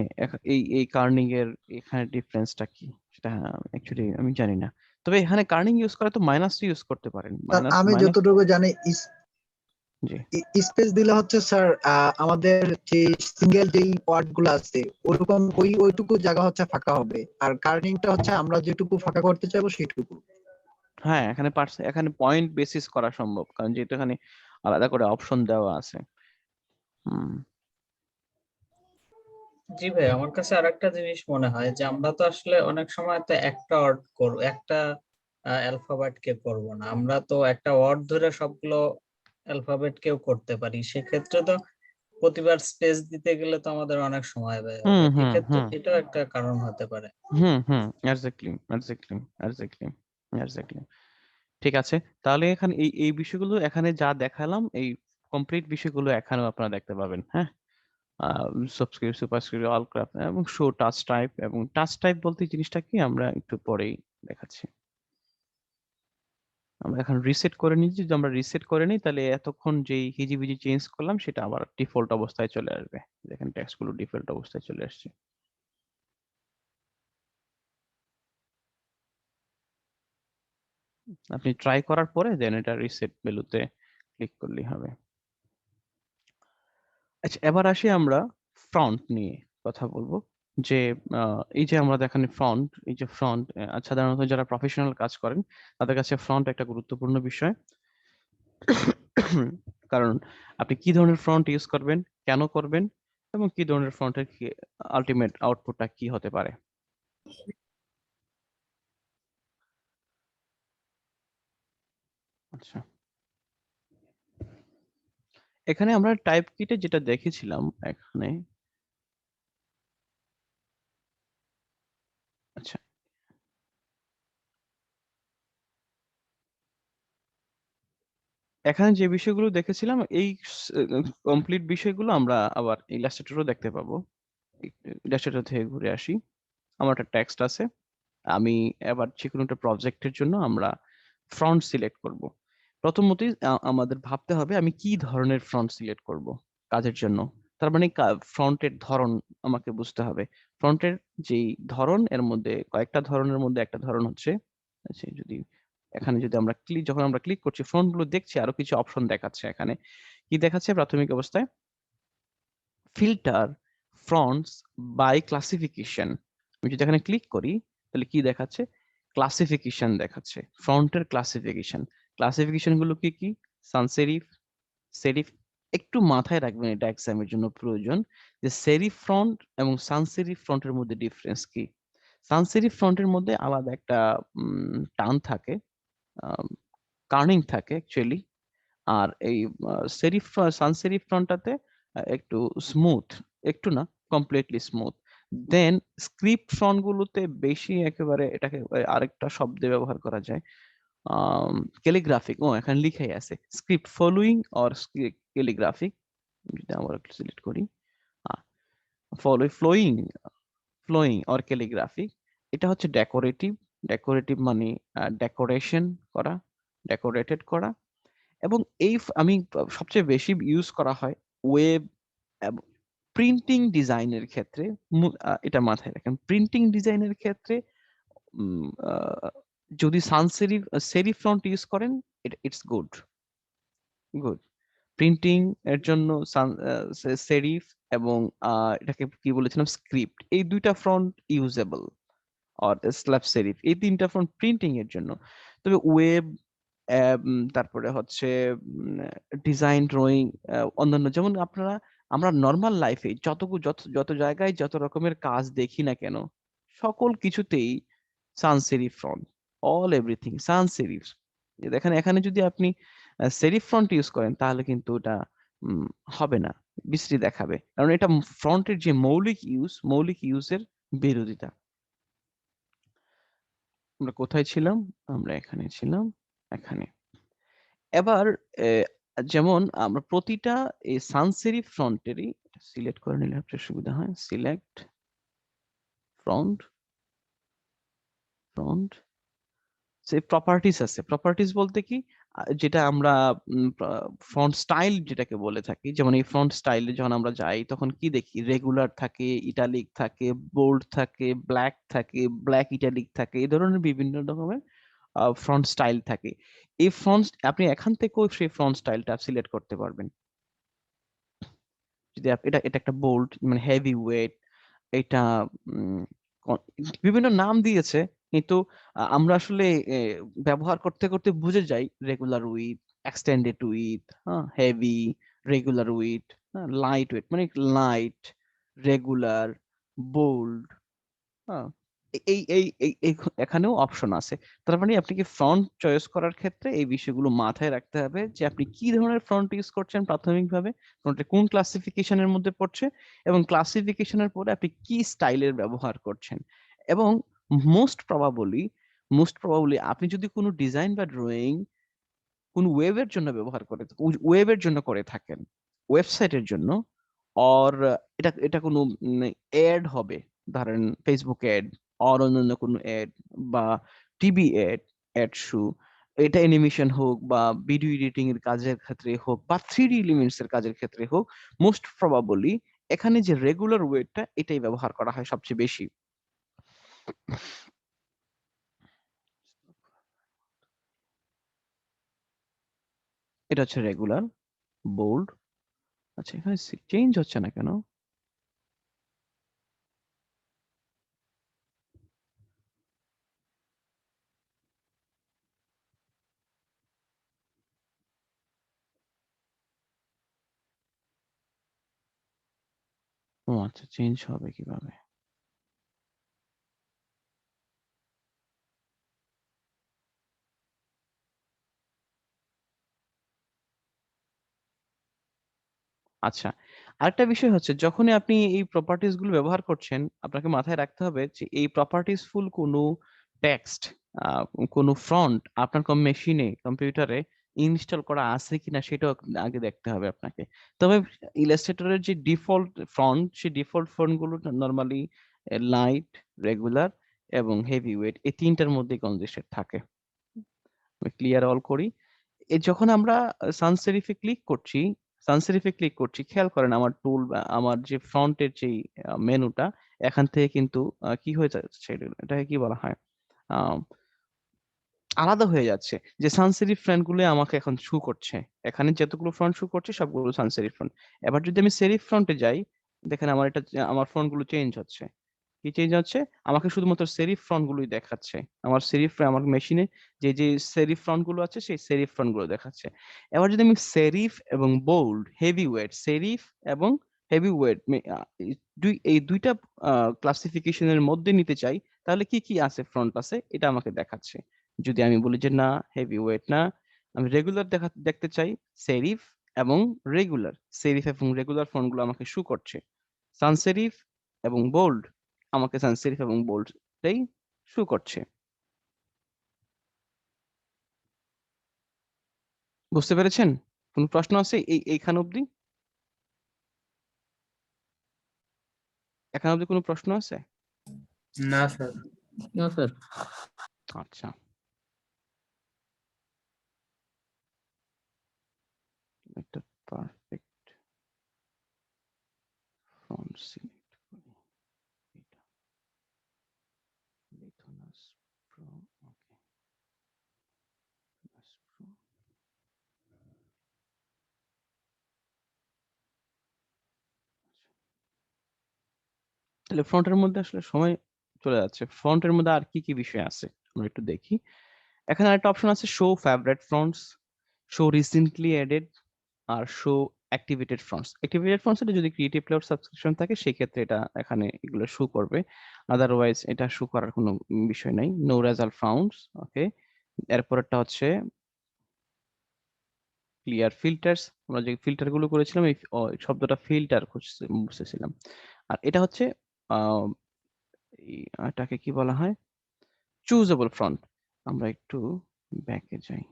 এই কার্নিং এর এখানে ডিফারেন্সটা কি? সেটা অ্যাকচুয়ালি আমি জানি না। তবে এখানে কার্নিং ইউজ করা তো মাইনাস ইউজ করতে পারেন। স্যার মাইনাস আমি মাইনাস যতটুকু জানি জি। স্পেস দিলে হচ্ছে স্যার আমাদের যে সিঙ্গেল যেই ওয়ার্ড গুলো আছে ওরকম ওইটুকু জায়গা হচ্ছে ফাঁকা হবে, আর কার্নিংটা হচ্ছে আমরা যেটুকু ফাঁকা করতে চাইবো সেটুকু। হ্যাঁ, এখানে পয়েন্ট বেসিস করা সম্ভব। কারণ যেহেতু এখানে আলাদা করে অপশন দেওয়া আছে। হুম, জি ভাই, আমার কাছে আরেকটা জিনিস মনে হয় যে আমরা তো আসলে অনেক সময় তো একটা ওয়ার্ড করব, একটা অ্যালফাবেট কে করব না, আমরা তো একটা ওয়ার্ড ধরে সবগুলো অ্যালফাবেট কেও করতে পারি। সেক্ষেত্রে তো প্রতিবার স্পেস দিতে গেলে তো আমাদের অনেক সময় ব্যয় হুম, হবে, হুম, এক্ষেত্রে হুম, এটাও একটা কারণ হতে পারে। হুম, এক্সাক্টলি, এক্সাক্টলি, এক্সাক্টলি, এক্সাক্টলি। ঠিক আছে। তাহলে এখানে এই বিষয়গুলো এখানে যা দেখালাম, এই কমপ্লিট বিষয়গুলো এখানেও আপনারা দেখতে পাবেন। হ্যাঁ? সাবস্ক্রিপ্ট, সুপারস্ক্রিপ্ট, অল ক্রাফট এবং শো টাচ টাইপ। এবং টাচ টাইপ বলতে জিনিসটা কি আমরা একটু পরেই দেখাচ্ছি। আমরা এখন রিসেট করে নিচ্ছি। যদি আমরা রিসেট করে নিই তাহলে এতক্ষণ যেই হিজিবিজি চেঞ্জ করলাম সেটা আবার ডিফল্ট অবস্থায় চলে আসবে। দেখেন টেক্সট গুলো ডিফল্ট অবস্থায় চলে আসছে। আপনি ট্রাই করার পরে দেন এটা রিসেট ভ্যালুতে ক্লিক করলেই হবে। আচ্ছা, এবার আসি আমরা ফ্রন্ট নিয়ে কথা বলবো। যে এই যে আমরা এখানে ফ্রন্ট, এই যে ফ্রন্ট সাধারণত যারা প্রফেশনাল কাজ করেন তাদের কাছে ফ্রন্ট একটা গুরুত্বপূর্ণ বিষয়। কারণ আপনি কি ধরনের ফ্রন্ট ইউজ করবেন, কেন করবেন, এবং কি ধরনের ফন্টের কি আলটিমেট আউটপুটটা কি হতে পারে। আচ্ছা, এখানে আমরা টাইপ কিটে যেটা দেখেছিলাম এখানে, আচ্ছা এখানে যে বিষয়গুলো দেখেছিলাম এই কমপ্লিট বিষয়গুলো আমরা আবার ইলাস্ট্রেটরও দেখতে পাবো। ইলাস্ট্রেটর থেকে ঘুরে আসি, আমার একটা টেক্সট আছে, আমি এবার যে কোনো একটা প্রজেক্টের জন্য আমরা ফ্রন্ট সিলেক্ট করব। প্রথমতই আমাদের ভাবতে হবে আমি কি ধরনের ফ্রন্ট সিলেক্ট করব কাজের জন্য। তার মানে ফ্রন্টের ধরন আমাকে বুঝতে হবে। ফ্রন্টের যেই ধরন এর মধ্যে কয়েকটা ধরনের মধ্যে একটা ধরন হচ্ছে, আচ্ছা যদি এখানে যদি আমরা যখন আমরা ক্লিক করছি ফ্রন্ট গুলো দেখছি আরো কিছু অপশন দেখাচ্ছে। এখানে কি দেখাচ্ছে প্রাথমিক অবস্থায়? Filter fonts by classification. আমি যদি এখানে ক্লিক করি তাহলে কি দেখাচ্ছে? ক্লাসিফিকেশন দেখাচ্ছে, ফ্রন্টের ক্লাসিফিকেশন। ক্লাসিফিকেশন গুলো কি কি? Sans serif, serif. একটু মাথায় রাখবেন, এটা এক্সামের জন্য প্রয়োজন যে সেরিফ ফ্রন্ট এবং সানস সেরিফ ফ্রন্টের মধ্যে ডিফারেন্স কি। সানস সেরিফ ফ্রন্টের মধ্যে আলাদা একটা টান থাকে, কার্নিং থাকে অ্যাকচুয়ালি। আর এই সেরিফ সান সেরিফ ফ্রন্টটাতে একটু স্মুথ, একটু না কমপ্লিটলি স্মুথ। দেন স্ক্রিপ্ট ফন্ট গুলোতে বেশি একেবারে এটাকে আরেকটা শব্দে ব্যবহার করা যায়, ক্যালিগ্রাফিক। ও এখানে লিখাই আছে স্ক্রিপ্ট ফলোইং অর ক্যালিগ্রাফিক। যদি আমরা সিলেক্ট করি ফ্লোয়িং, ফ্লোয়িং অর ক্যালিগ্রাফিক। এটা হচ্ছে ডেকোরেটিভ। ডেকোরেটিভ মানে ডেকোরেশন করা, ডেকোরেটেড করা। এবং আমি সবচেয়ে বেশি ইউজ করা হয় ওয়েব প্রিন্টিং ডিজাইনের ক্ষেত্রে। এটা মাথায় রাখেন, প্রিন্টিং ডিজাইনের ক্ষেত্রে উম, আহ, যদি সান সেরিফ সেরিফ ফন্ট ইউজ করেন ইটস গুড, গুড। প্রিন্টিং এর জন্য সেরিফ এবং এটাকে কি বলেছিলাম স্ক্রিপ্ট, এই দুইটা ফন্ট ইউজেবল। আর স্ল্যাব সেরিফ, এই তিনটা ফন্ট প্রিন্টিং এর জন্য। তবে ওয়েব, তারপরে হচ্ছে ডিজাইন ড্রয়িং, অন্যান্য যেমন আমরা নর্মাল লাইফে যত যত জায়গায় যত রকমের কাজ দেখি না কেন সকল কিছুতেই সান সেরিফ ফ্রন্ট, অল এভরিথিং সান সেরিফ। দেখেন এখানে যদি আপনি সেরিফ ফ্রন্ট ইউজ করেন তাহলে কিন্তু এটা উম, হবে না, বিশ্রী দেখাবে, কারণ এটা ফ্রন্টের যে মৌলিক ইউজের বিরোধিতা। আমরা কোথায় ছিলাম? আমরা এখানে ছিলাম, এখানে। এবার আহ, যেমন আমরা প্রতিটা এই সানস সেরিফ ফ্রন্টেরই সিলেক্ট করে নিলে সবচেয়ে সুবিধা হয়। সিলেক্ট ফ্রন্ট, ফ্রন্ট যে প্রপার্টিস আছে, প্রপার্টিস বলতে কি যেটা আমরা ফন্ট স্টাইল যেটাকে বলে থাকি। যেমন এই ফন্ট স্টাইলে যখন আমরা যাই তখন কি দেখি? রেগুলার থাকে, ইটালিক থাকে, বোল্ড থাকে, ব্ল্যাক ইটালিক থাকে, এই ধরনের বিভিন্ন রকমের ফ্রন্ট স্টাইল থাকে। এই ফ্রন্ট আপনি এখান থেকেও সেই ফ্রন্ট স্টাইলটা সিলেক্ট করতে পারবেন। যদি এটা এটা একটা বোল্ড মানে হেভি ওয়েট, এটা উম, বিভিন্ন নাম দিয়েছে, কিন্তু আমরা আসলে ব্যবহার করতে করতে বুঝে যাই রেগুলার উইথ, এক্সটেন্ডেড উইথ, হ্যাঁ heavy, regular with, light weight মানে লাইট, রেগুলার, বোল্ড। হ্যাঁ, এখানেও অপশন আছে। তার মানে আপনি কি ফ্রন্ট চয়েস করার ক্ষেত্রে এই বিষয়গুলো মাথায় রাখতে হবে যে আপনি কি ধরনের ফ্রন্ট ইউজ করছেন প্রাথমিকভাবে, ফ্রন্টে কোন ক্লাসিফিকেশনের মধ্যে পড়ছে, এবং ক্লাসিফিকেশনের পরে আপনি কি স্টাইলের ব্যবহার করছেন। এবং মোস্ট প্রবাবলি মোস্ট প্রবাবলি আপনি যদি কোনো ডিজাইন বা ড্রয়িং কোন ওয়েবের জন্য ব্যবহার করে, ওয়েবের জন্য করে থাকেন, ওয়েবসাইটের জন্য, অর এটা এটা কোনো অ্যাড হবে, ধরেন ফেসবুক অ্যাড অর অন্যান্য কোনো অ্যাড বা টিভি অ্যাড, অ্যাড শু, এটা অ্যানিমেশন হোক বা ভিডিও এডিটিং এর কাজের ক্ষেত্রে হোক বা 3D এলিমেন্টস এর কাজের ক্ষেত্রে হোক, মোস্ট প্রবাবলি এখানে যে রেগুলার ওয়েটটা এটাই ব্যবহার করা হয় সবচেয়ে বেশি। এটা হচ্ছে রেগুলার, বোল্ড। আচ্ছা এখানে চেঞ্জ হচ্ছে না কেন? ও আচ্ছা, চেঞ্জ হবে কিভাবে? আচ্ছা, আরেকটা বিষয় হচ্ছে যখনই আপনি এই প্রপার্টিজ গুলো ব্যবহার করছেন, আপনাকে মাথায় রাখতে হবে যে এই প্রপার্টিজ ফুল কোনো টেক্সট, কোনো ফন্ট আপনার মেশিনে, কম্পিউটারে ইনস্টল করা আছে কিনা সেটাও আগে দেখতে হবে আপনাকে। তবে ইলাস্ট্রেটরের যে ডিফল্ট ফন্ট, সেই ডিফল্ট ফন্ট গুলো নরমালি লাইট, রেগুলার এবং হেভি ওয়েট, এই ৩ টার মধ্যেই কনজেস্টেড থাকে। আমি ক্লিয়ার অল করি। যখন আমরা সানস সেরিফে ক্লিক করছি, খেয়াল করেন আমার টুল বা আমার যে ফ্রন্টের যেই মেনুটা, এখান থেকে কিন্তু কি হয়ে যাচ্ছে, এটাকে কি বলা হয়? আম আলাদা হয়ে যাচ্ছে। যে সানস সেরিফ ফন্ট গুলো আমাকে এখন শো করছে। এখানে যতগুলো ফন্ট শো করছে সবগুলো সানস সেরিফ ফন্ট। এবার যদি আমি সেরিফ ফন্টে যাই, দেখেন আমার ফন্ট গুলো চেঞ্জ হচ্ছে। কি চেঞ্জ হচ্ছে? আমাকে শুধুমাত্র সেরিফ ফন্ট গুলোই দেখাচ্ছে। আমার মেশিনে যে সেরিফ ফন্ট গুলো আছে সেই সেরিফ ফন্ট গুলো দেখাচ্ছে। এবার যদি আমি সেরিফ এবং বোল্ড, হেভি ওয়েট, সেরিফ এবং হেভি ওয়েট এই ২ টা ক্লাসিফিকেশন এর মধ্যে নিতে চাই, তাহলে কি, কি আছে ফন্ট আছে এটা আমাকে দেখাচ্ছে। যদি আমি বলি যে না, হেভি ওয়েট না, আমি রেগুলার দেখতে চাই, সেরিফ এবং রেগুলার। সেরিফ এবং রেগুলার ফন্ট গুলো আমাকে শো করছে। সান সেরিফ এবং বোল্ড আমাকে সান সেরিফ এবং বোল্ডটাই শো করছে। বুঝতে পেরেছেন? কোন প্রশ্ন আছে এইখান অবধি? এখান অবধি কোনো প্রশ্ন আছে? না স্যার। না স্যার। আচ্ছা, একটা পারফেক্ট ফন্ট সিলেক্ট করি। এটা লিথুনাস প্রো, ওকে, লিথুনাস প্রো। তাহলে ফন্টের মধ্যে আসলে সময় চলে যাচ্ছে। ফন্টের মধ্যে আর কি, কি বিষয় আছে আমরা একটু দেখি। এখানে আরেকটা অপশন আছে, show favourite fonts, show recently added আর show activated fonts. Activated fonts এটা যদি ক্রিয়েটিভ ক্লাউড সাবস্ক্রিপশন থাকে সেক্ষেত্রে এটা এখানে এগুলো শো করবে। আদারওয়াইজ এটা শো করার কোনো বিষয় নাই। নো রেজাল্ট ফাউন্ডস, ওকে। এরপরেরটা হচ্ছে ক্লিয়ার ফিল্টার্স। আমরা যে ফিল্টার গুলো করেছিলাম এই শব্দটা ফিল্টার বুঝতেছিলাম। আর এটা হচ্ছে আহ এটাকে কি বলা হয়? চুজেবল ফন্ট। আমরা একটু ব্যাকে যাই।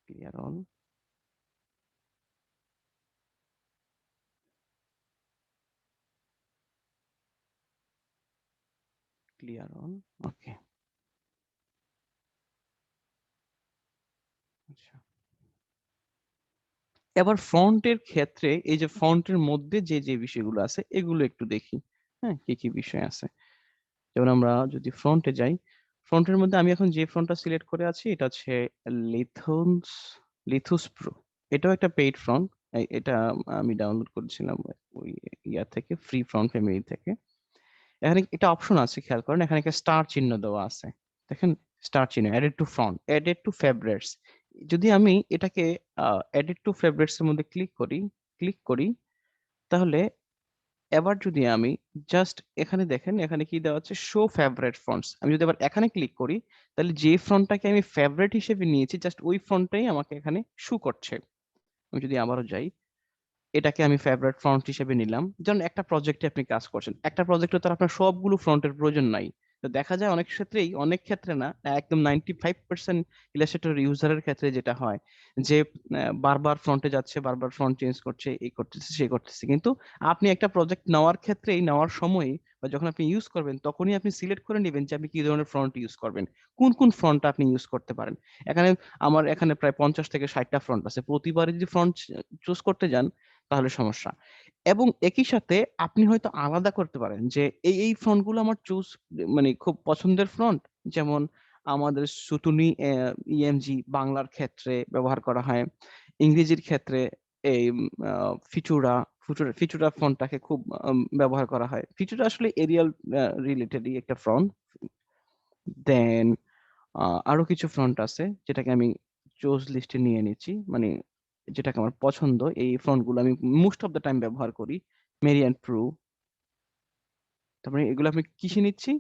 ক্লিয়ার অল, ক্লিয়ার অল, ওকে। আচ্ছা, এবার ফন্টের ক্ষেত্রে এই যে ফন্টের মধ্যে যে বিষয়গুলো আছে এগুলো একটু দেখি। হ্যাঁ, কি কি বিষয় আছে। যেমন আমরা যদি ফ্রন্টে যাই, ফ্রন্টের মধ্যে আমি এখন যে ফ্রন্টটা সিলেক্ট করে আছি এটা হচ্ছে লিথুনস লিথুস প্রো। এটাও একটা পেইড ফ্রন্ট। এটা আমি ডাউনলোড করেছিলাম ওই ইয়া থেকে, ফ্রি ফ্রন্ট ফ্যামিলি থেকে। এখানে এটা অপশন আছে, খেয়াল করেন এখানে একটা স্টার চিহ্ন দেওয়া আছে। দেখেন, স্টার চিহ্ন, added to front, added to favourites. যদি আমি এটাকে অ্যাডেড টু ফেভারিটস এর মধ্যে ক্লিক করি, তাহলে এবার যদি আমি জাস্ট এখানে দেখেন, এখানে কি দেওয়া আছে, শো ফেভারিট ফন্টস। আমি যদি আবার এখানে ক্লিক করি, তাহলে যে ফন্টটাকে আমি ফেভারিট হিসেবে নিয়েছি জাস্ট ওই ফন্টটাই আমাকে এখানে শো করছে। আমি যদি আবারও যাই, এটাকে আমি ফেভারিট ফন্ট হিসেবে নিলাম। যেমন একটা প্রজেক্টে আপনি কাজ করছেন, একটা প্রজেক্টে তো আর আপনার সবগুলো ফন্টের প্রয়োজন নাই। তো দেখা যায় অনেক ক্ষেত্রে না, একদম 95% ইলাস্ট্রেটর ইউজারের ক্ষেত্রে যেটা হয় যে বারবার ফ্রন্টে যাচ্ছে, বারবার ফ্রন্ট চেঞ্জ করছে, এই করতেছে সে করতেছে। কিন্তু আপনি একটা প্রজেক্ট নেওয়ার ক্ষেত্রে, নেওয়ার সময় বা যখন আপনি ইউজ করবেন তখনই আপনি সিলেক্ট করে নেবেন যে আপনি কি ধরনের ফ্রন্ট ইউজ করবেন, কোন কোন ফ্রন্ট আপনি ইউজ করতে পারেন। আমার এখানে প্রায় 50 থেকে 60টা ফ্রন্ট আছে। প্রতিবারই যদি ফ্রন্ট চুজ করতে যান তাহলে সমস্যা। এবং একই সাথে আপনি হয়তো আলাদা করতে পারেন যে এই ফ্রন্ট গুলো আমার মানে খুব পছন্দের ফ্রন্ট। যেমন আমাদের সুতুনি ইএমজি বাংলার ক্ষেত্রে ব্যবহার করা হয়, ইংরেজির ক্ষেত্রে এই ফিচুরা ফ্রন্টটাকে খুব ব্যবহার করা হয়। ফিচুরা আসলে এরিয়াল রিলেটেডই একটা ফ্রন্ট। দেন আরো কিছু ফ্রন্ট আছে যেটাকে আমি চুজ লিস্টে নিয়ে নিচ্ছি, মানে যেটাকে আমার পছন্দ। এই ফ্রন্ট গুলো আমি মোস্ট অফ দ্য টাইম ব্যবহার করি। মেরিয়ান প্রো, তার মানে এগুলো আমি কিসে নিচ্ছি?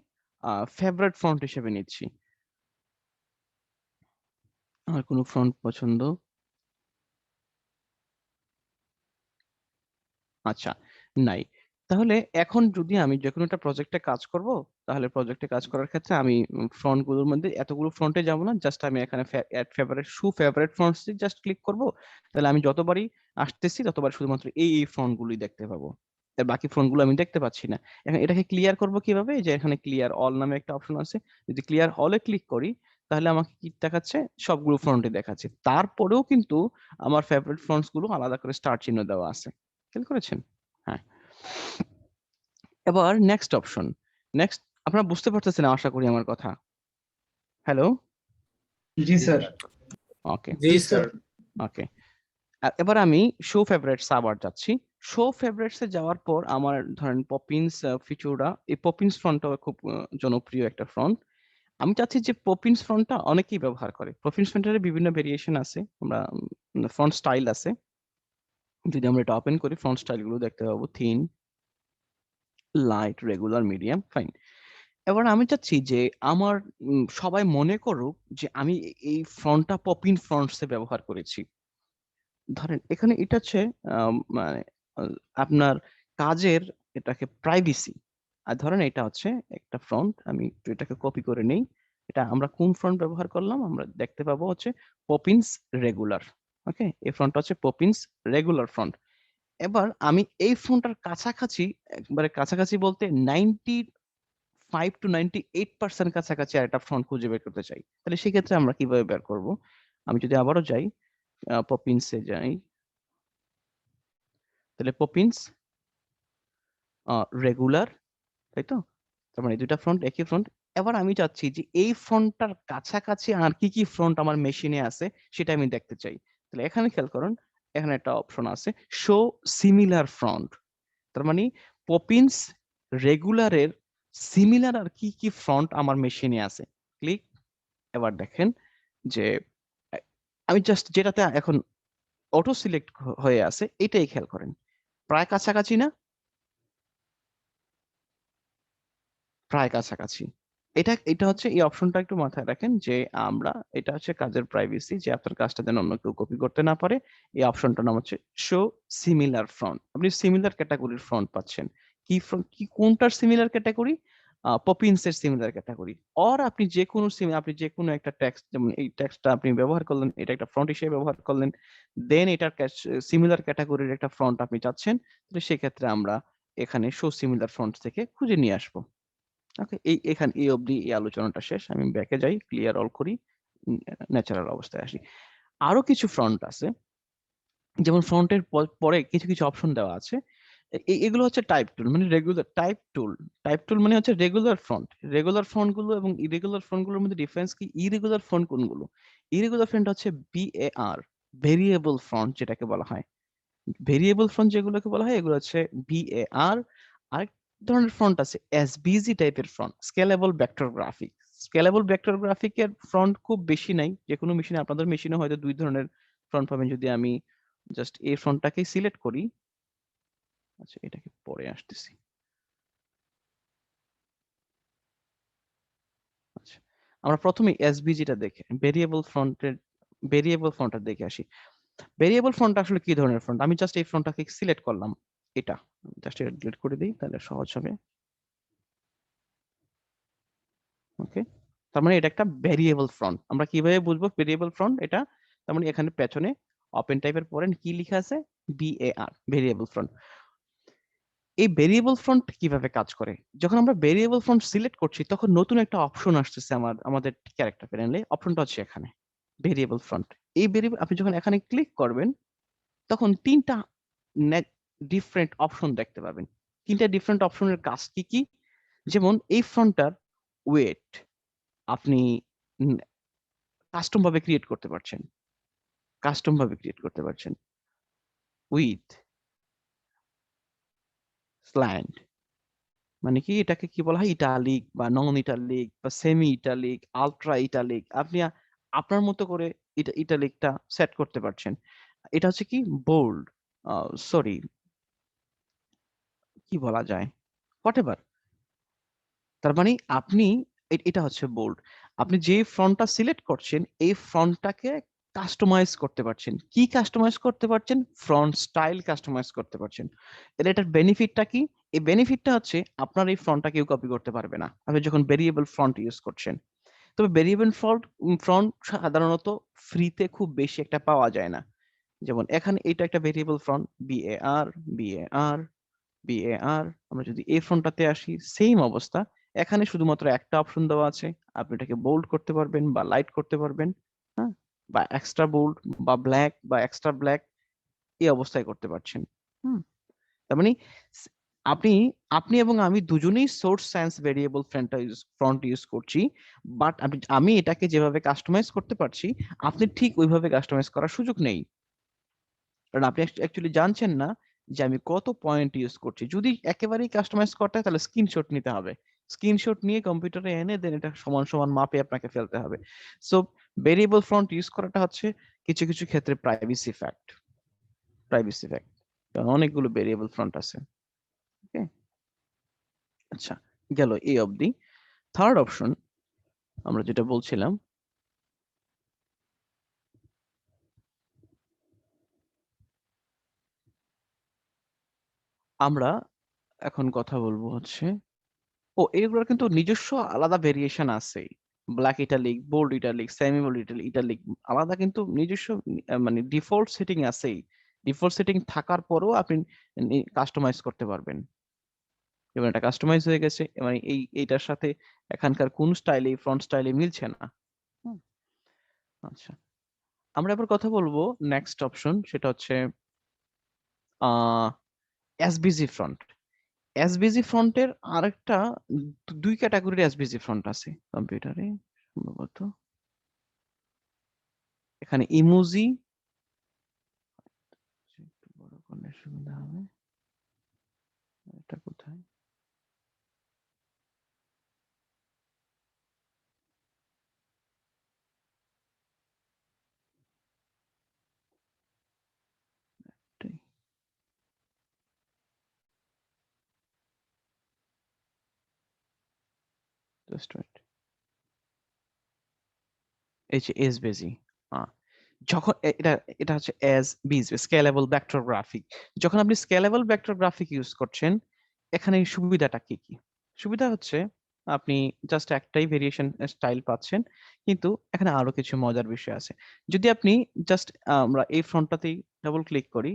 ফেভারিট ফন্ট হিসেবে নিচ্ছি। আমার কোনো ফন্ট পছন্দ, আচ্ছা, নাই। তাহলে এখন যদি আমি যেকোনো একটা প্রজেক্টে কাজ করব, তাহলে প্রজেক্টে কাজ করার ক্ষেত্রে আমি ফন্ট গুলোর মধ্যে এতগুলো ফন্টে যাব না, জাস্ট আমি এখানে add favourite favourite fonts just click করব। তাহলে আমি যতবারই আসতেছি ততবার শুধুমাত্র এই ফন্ট গুলোই দেখতে পাবো, এর বাকি ফন্ট গুলো আমি দেখতে পাচ্ছি না। এখন এটাকে ক্লিয়ার করব কিভাবে? এই যে এখানে ক্লিয়ার অল নামে একটা অপশন আছে, যদি ক্লিয়ার অলে ক্লিক করি তাহলে আমাকে কি দেখাচ্ছে? সবগুলো ফন্টে দেখাচ্ছে। তারপরেও কিন্তু আমার ফেভারিট ফন্টস গুলো আলাদা করে স্টার চিহ্ন দেওয়া আছে। খেয়াল করেছেন? হ্যাঁ। এবার নেক্সট অপশন। নেক্সট, আপনারা বুঝতে পারতেছেন আশা করি আমার কথা। হ্যালো? জি স্যার। ওকে, জি জি স্যার। স্যার। ওকে। এবার আমি শো ফেভারিটস আবার যাচ্ছি। শো ফেভারিটস এ যাওয়ার পর আমার ধরেন পপিন্স ফিচুরা, এই পপিন্স ফন্টটা খুব জনপ্রিয় একটা ফন্ট। আমি চাচ্ছি যে পপিন্স ফন্টটা অনেকেই ব্যবহার করে। পপিন্স ফন্টের বিভিন্ন ভেরিয়েশন আছে, আমরা ফন্ট স্টাইল আছে। যদি আমরা এটা ওপেন করি ফন্ট স্টাইল গুলো দেখতে পাবো, thin, light, regular, medium, fine. এবার আমি চাচ্ছি যে আমার সবাই মনে করুক যে আমি এই ফন্টটা পপিন ফন্টস এ ব্যবহার করেছি। ধরেন এখানে এটা হচ্ছে মানে আপনার কাজের, এটাকে প্রাইভেসি। আর ধরেন এটা হচ্ছে একটা ফ্রন্ট, আমি একটু এটাকে কপি করে নেই। এটা আমরা কোন ফ্রন্ট ব্যবহার করলাম? আমরা দেখতে পাবো হচ্ছে পপিন্স রেগুলার। ওকে, এই ফ্রন্টটা হচ্ছে পপিন্স রেগুলার ফ্রন্ট। এবার আমি এই ফ্রন্টটার কাছাকাছি, একবারে কাছাকাছি বলতে 95 to 98% কাছাকাছি আর একটা ফ্রন্ট খুঁজে বের করতে চাই। তাহলে সেক্ষেত্রে আমরা কিভাবে বের করব? আমি যদি আবারও যাই, পপিন্সে যাই, তাহলে পপিন্স রেগুলার, তাই তো? তার মানে দুইটা ফ্রন্ট একই ফ্রন্ট। এবার আমি চাচ্ছি যে এই ফ্রন্টটার কাছাকাছি আর কি কি ফ্রন্ট আমার মেশিনে আছে সেটা আমি দেখতে চাই। তাহলে এখানে খেয়াল করুন, এখানে একটা অপশন আছে, শো সিমিলার ফ্রন্ট। তার মানে পপিন্স রেগুলারের সিমিলার আর কি কি ফ্রন্ট আমার মেশিনে আছে। ক্লিক। এবার দেখেন যে আহ, আমি জাস্ট যেটাতে এখন অটো সিলেক্ট হয়ে আছে এটাই খেয়াল করেন, প্রায় কাছাকাছি না? প্রায় কাছাকাছি। এটা হচ্ছে এই অপশনটা একটু মাথায় রাখেন যে আমরা, এটা হচ্ছে কাজের প্রাইভেসি, যে আপনার কাজটা যেন অন্য কেউ কপি করতে না পারে। এই অপশনটার নাম হচ্ছে শো সিমিলার ফ্রন্ট। আপনি সিমিলার ক্যাটাগরির ফ্রন্ট পাচ্ছেন। কি ফ্রন্ট, কি কোনটার সিমিলার ক্যাটাগরি? পপিন্স এর সিমিলার ক্যাটাগরি। অর আপনি যে কোনো আপনি যে কোনো একটা টেক্সট, যেমন এই টেক্সটটা আপনি ব্যবহার করলেন, এটা একটা ফ্রন্ট হিসেবে ব্যবহার করলেন, দেন এটার সিমিলার ক্যাটাগরির একটা ফ্রন্ট আপনি চাচ্ছেন, তাহলে সেক্ষেত্রে আমরা এখানে শো সিমিলার ফ্রন্ট থেকে খুঁজে নিয়ে আসবো। ওকে, এখানে এই অবধি এই আলোচনাটা শেষ। আমি ব্যাকে যাই, ক্লিয়ার অল করি, ন্যাচারাল অবস্থায় আসি। আরো কিছু ফ্রন্ট আছে, যেমন ফ্রন্টের পরে কিছু কিছু অপশন দেওয়া আছে। এগুলো হচ্ছে টাইপ টুল, মানে রেগুলার টাইপ টুল। টাইপ টুল মানে হচ্ছে রেগুলার ফ্রন্ট। রেগুলার ফ্রন্ট গুলো এবং ইরেগুলার ফ্রন্ট গুলোর মধ্যে ডিফারেন্স কি? ইরেগুলার ফ্রন্ট কোনগুলো? ইরেগুলার ফ্রন্ট হচ্ছে BAR, ভেরিয়েবল ফ্রন্ট যেটাকে বলা হয়। ভেরিয়েবল ফ্রন্ট যেগুলোকে বলা হয় এগুলো হচ্ছে BAR। আরেক ধরনের ফ্রন্ট আছে SVG টাইপের font, scalable vector graphic. Scalable vector গ্রাফিকের ফ্রন্ট খুব বেশি নাই, যে কোনো মেশিনে, আপনাদের মেশিনে হয়তো দুই ধরনের ফ্রন্ট পাবেন। যদি আমি জাস্ট এই ফ্রন্টটাকে সিলেক্ট করি, আচ্ছা এটাকে পরে আসতেছি। আচ্ছা, আমরা প্রথমে SVG টা দেখে ভেরিয়েবল ফ্রন্টটা দেখে আসি। ভেরিয়েবল ফ্রন্ট আসলে কি ধরনের ফ্রন্ট? আমি জাস্ট এই ফ্রন্টটাকে সিলেক্ট করলাম, এটা জাস্ট এটা ডিলিট করে দিই তাহলে সহজ হবে। ওকে, তার মানে এটা একটা ভেরিয়েবল ফ্রন্ট। আমরা কিভাবে বুঝবো ভেরিয়েবল ফ্রন্ট এটা? তার মানে এখানে পেছনে ওপেন টাইপের পরে কি লেখা আছে? BAR, variable front. এই ভেরিয়েবল ফ্রন্ট কিভাবে কাজ করে? যখন আমরা ভেরিয়েবল ফ্রন্ট সিলেক্ট করছি তখন নতুন একটা অপশন আসতেছে আমাদের ক্যারেক্টার প্যানেলে। অপশনটা হচ্ছে এখানে ভেরিয়েবল ফ্রন্ট। এই ভেরিয়েবল আপনি যখন এখানে ক্লিক করবেন তখন তিনটা ডিফারেন্ট অপশন দেখতে পাবেন। তিনটা ডিফারেন্ট অপশনের কাজ কি কি? যেমন এই ফ্রন্টটার ওয়েট আপনি কাস্টম ভাবে ক্রিয়েট করতে পারছেন, উইথ, স্ল্যান্ট, মানে কি এটাকে কি বলা হয়? ইটালিক বা নন ইটালিক বা সেমি ইটালিক, আলট্রা ইটালিক, আপনি আপনার মতো করে ইটালিকটা সেট করতে পারছেন। এটা হচ্ছে কি বোল্ড, সরি কি বলা যায়, হোয়াট এভার, তার মানে আপনি এটা হচ্ছে বোল্ড, আপনি যে ফন্টটা সিলেক্ট করছেন এই ফন্টটাকে কাস্টমাইজ করতে পারছেন। কি কাস্টমাইজ করতে পারছেন? ফন্ট স্টাইল কাস্টমাইজ করতে পারছেন। এটার বেনিফিটটা কি? এই বেনিফিটটা হচ্ছে আপনার এই ফন্টটা কেউ কপি করতে পারবে না আপনি যখন ভেরিয়েবল ফন্ট ইউজ করছেন। তবে ভেরিয়েবল ফন্ট সাধারণত ফ্রিতে খুব বেশি একটা পাওয়া যায় না। যেমন এখানে এটা একটা variable font BAR BAR BAR। আমরা যদি এই ফন্টটাতে আসি সেম অবস্থা, এখানে শুধুমাত্র একটা অপশন দেওয়া আছে, আপনি এটাকে বোল্ড করতে পারবেন বা লাইট করতে পারবেন, হ্যাঁ, বা এক্সট্রা বোল্ড বা ব্ল্যাক বা এক্সট্রা ব্ল্যাক এই অবস্থায় করতে পারছেন। হুম, তার মানে স- আপনি আপনি এবং আমি দুজনেই source science variable font use করছি, বাট আমি এটাকে যেভাবে কাস্টমাইজ করতে পারছি আপনি ঠিক ওইভাবে কাস্টমাইজ করার সুযোগ নেই, কারণ আপনি অ্যাকচুয়ালি জানছেন না যে আমি কত পয়েন্ট ইউজ করছি। যদি একেবারেই কাস্টমাইজ করতে হয় তাহলে স্ক্রিনশট নিতে হবে, স্ক্রিনশট নিয়ে কম্পিউটারে এনে দেন এটা সমান সমান মাপে আপনাকে ফেলতে হবে। সো ভেরিয়েবল ফন্ট ইউজ করাটা হচ্ছে কিছু কিছু ক্ষেত্রে প্রাইভেসি ফ্যাক্ট, কারণ অনেকগুলো ভেরিয়েবল ফন্ট আছে। ওকে, আচ্ছা, গেল এই অবধি। থার্ড অপশন আমরা যেটা বলছিলাম, আমরা এখন কথা বলবো হচ্ছে, ও এগুলোর কিন্তু নিজস্ব আলাদা ভেরিয়েশন আছে। Black italic, bold italic, semi bold italic আলাদা কিন্তু নিজস্ব মানে ডিফল্ট সেটিং আছেই। ডিফল্ট সেটিং থাকার পরেও আপনি কাস্টমাইজ করতে পারবেন। এবং এটা কাস্টমাইজ হয়ে গেছে, মানে এইটার সাথে এখানকার কোন স্টাইলে ফ্রন্ট স্টাইলে মিলছে না। হুম, আচ্ছা, আমরা এবার কথা বলবো নেক্সট অপশন, সেটা হচ্ছে এসবিজি ফ্রন্ট। এসবিজি ফ্রন্টের আরেকটা দুই ক্যাটাগরির এসবিজি ফ্রন্ট আছে কম্পিউটারে সম্ভবত। এখানে ইমোজি, একটু বড় করলে সুবিধা হবে। এটা কোথায়? এটাই। Just wait. এই যে এসবিজি, যখন এটা এটা হচ্ছে এসবিজি স্কেলেবল ভেক্টর গ্রাফিক। যখন আপনি স্কেলেবল ভেক্টর গ্রাফিক ইউজ করছেন, এখানে সুবিধাটা কি কি? সুবিধা হচ্ছে আপনি জাস্ট একটাই ভেরিয়েশন স্টাইল পাচ্ছেন, কিন্তু এখানে আরো কিছু মজার বিষয় আছে। যদি আপনি জাস্ট আমরা এই ফ্রন্টটাতেই ডাবল ক্লিক করি,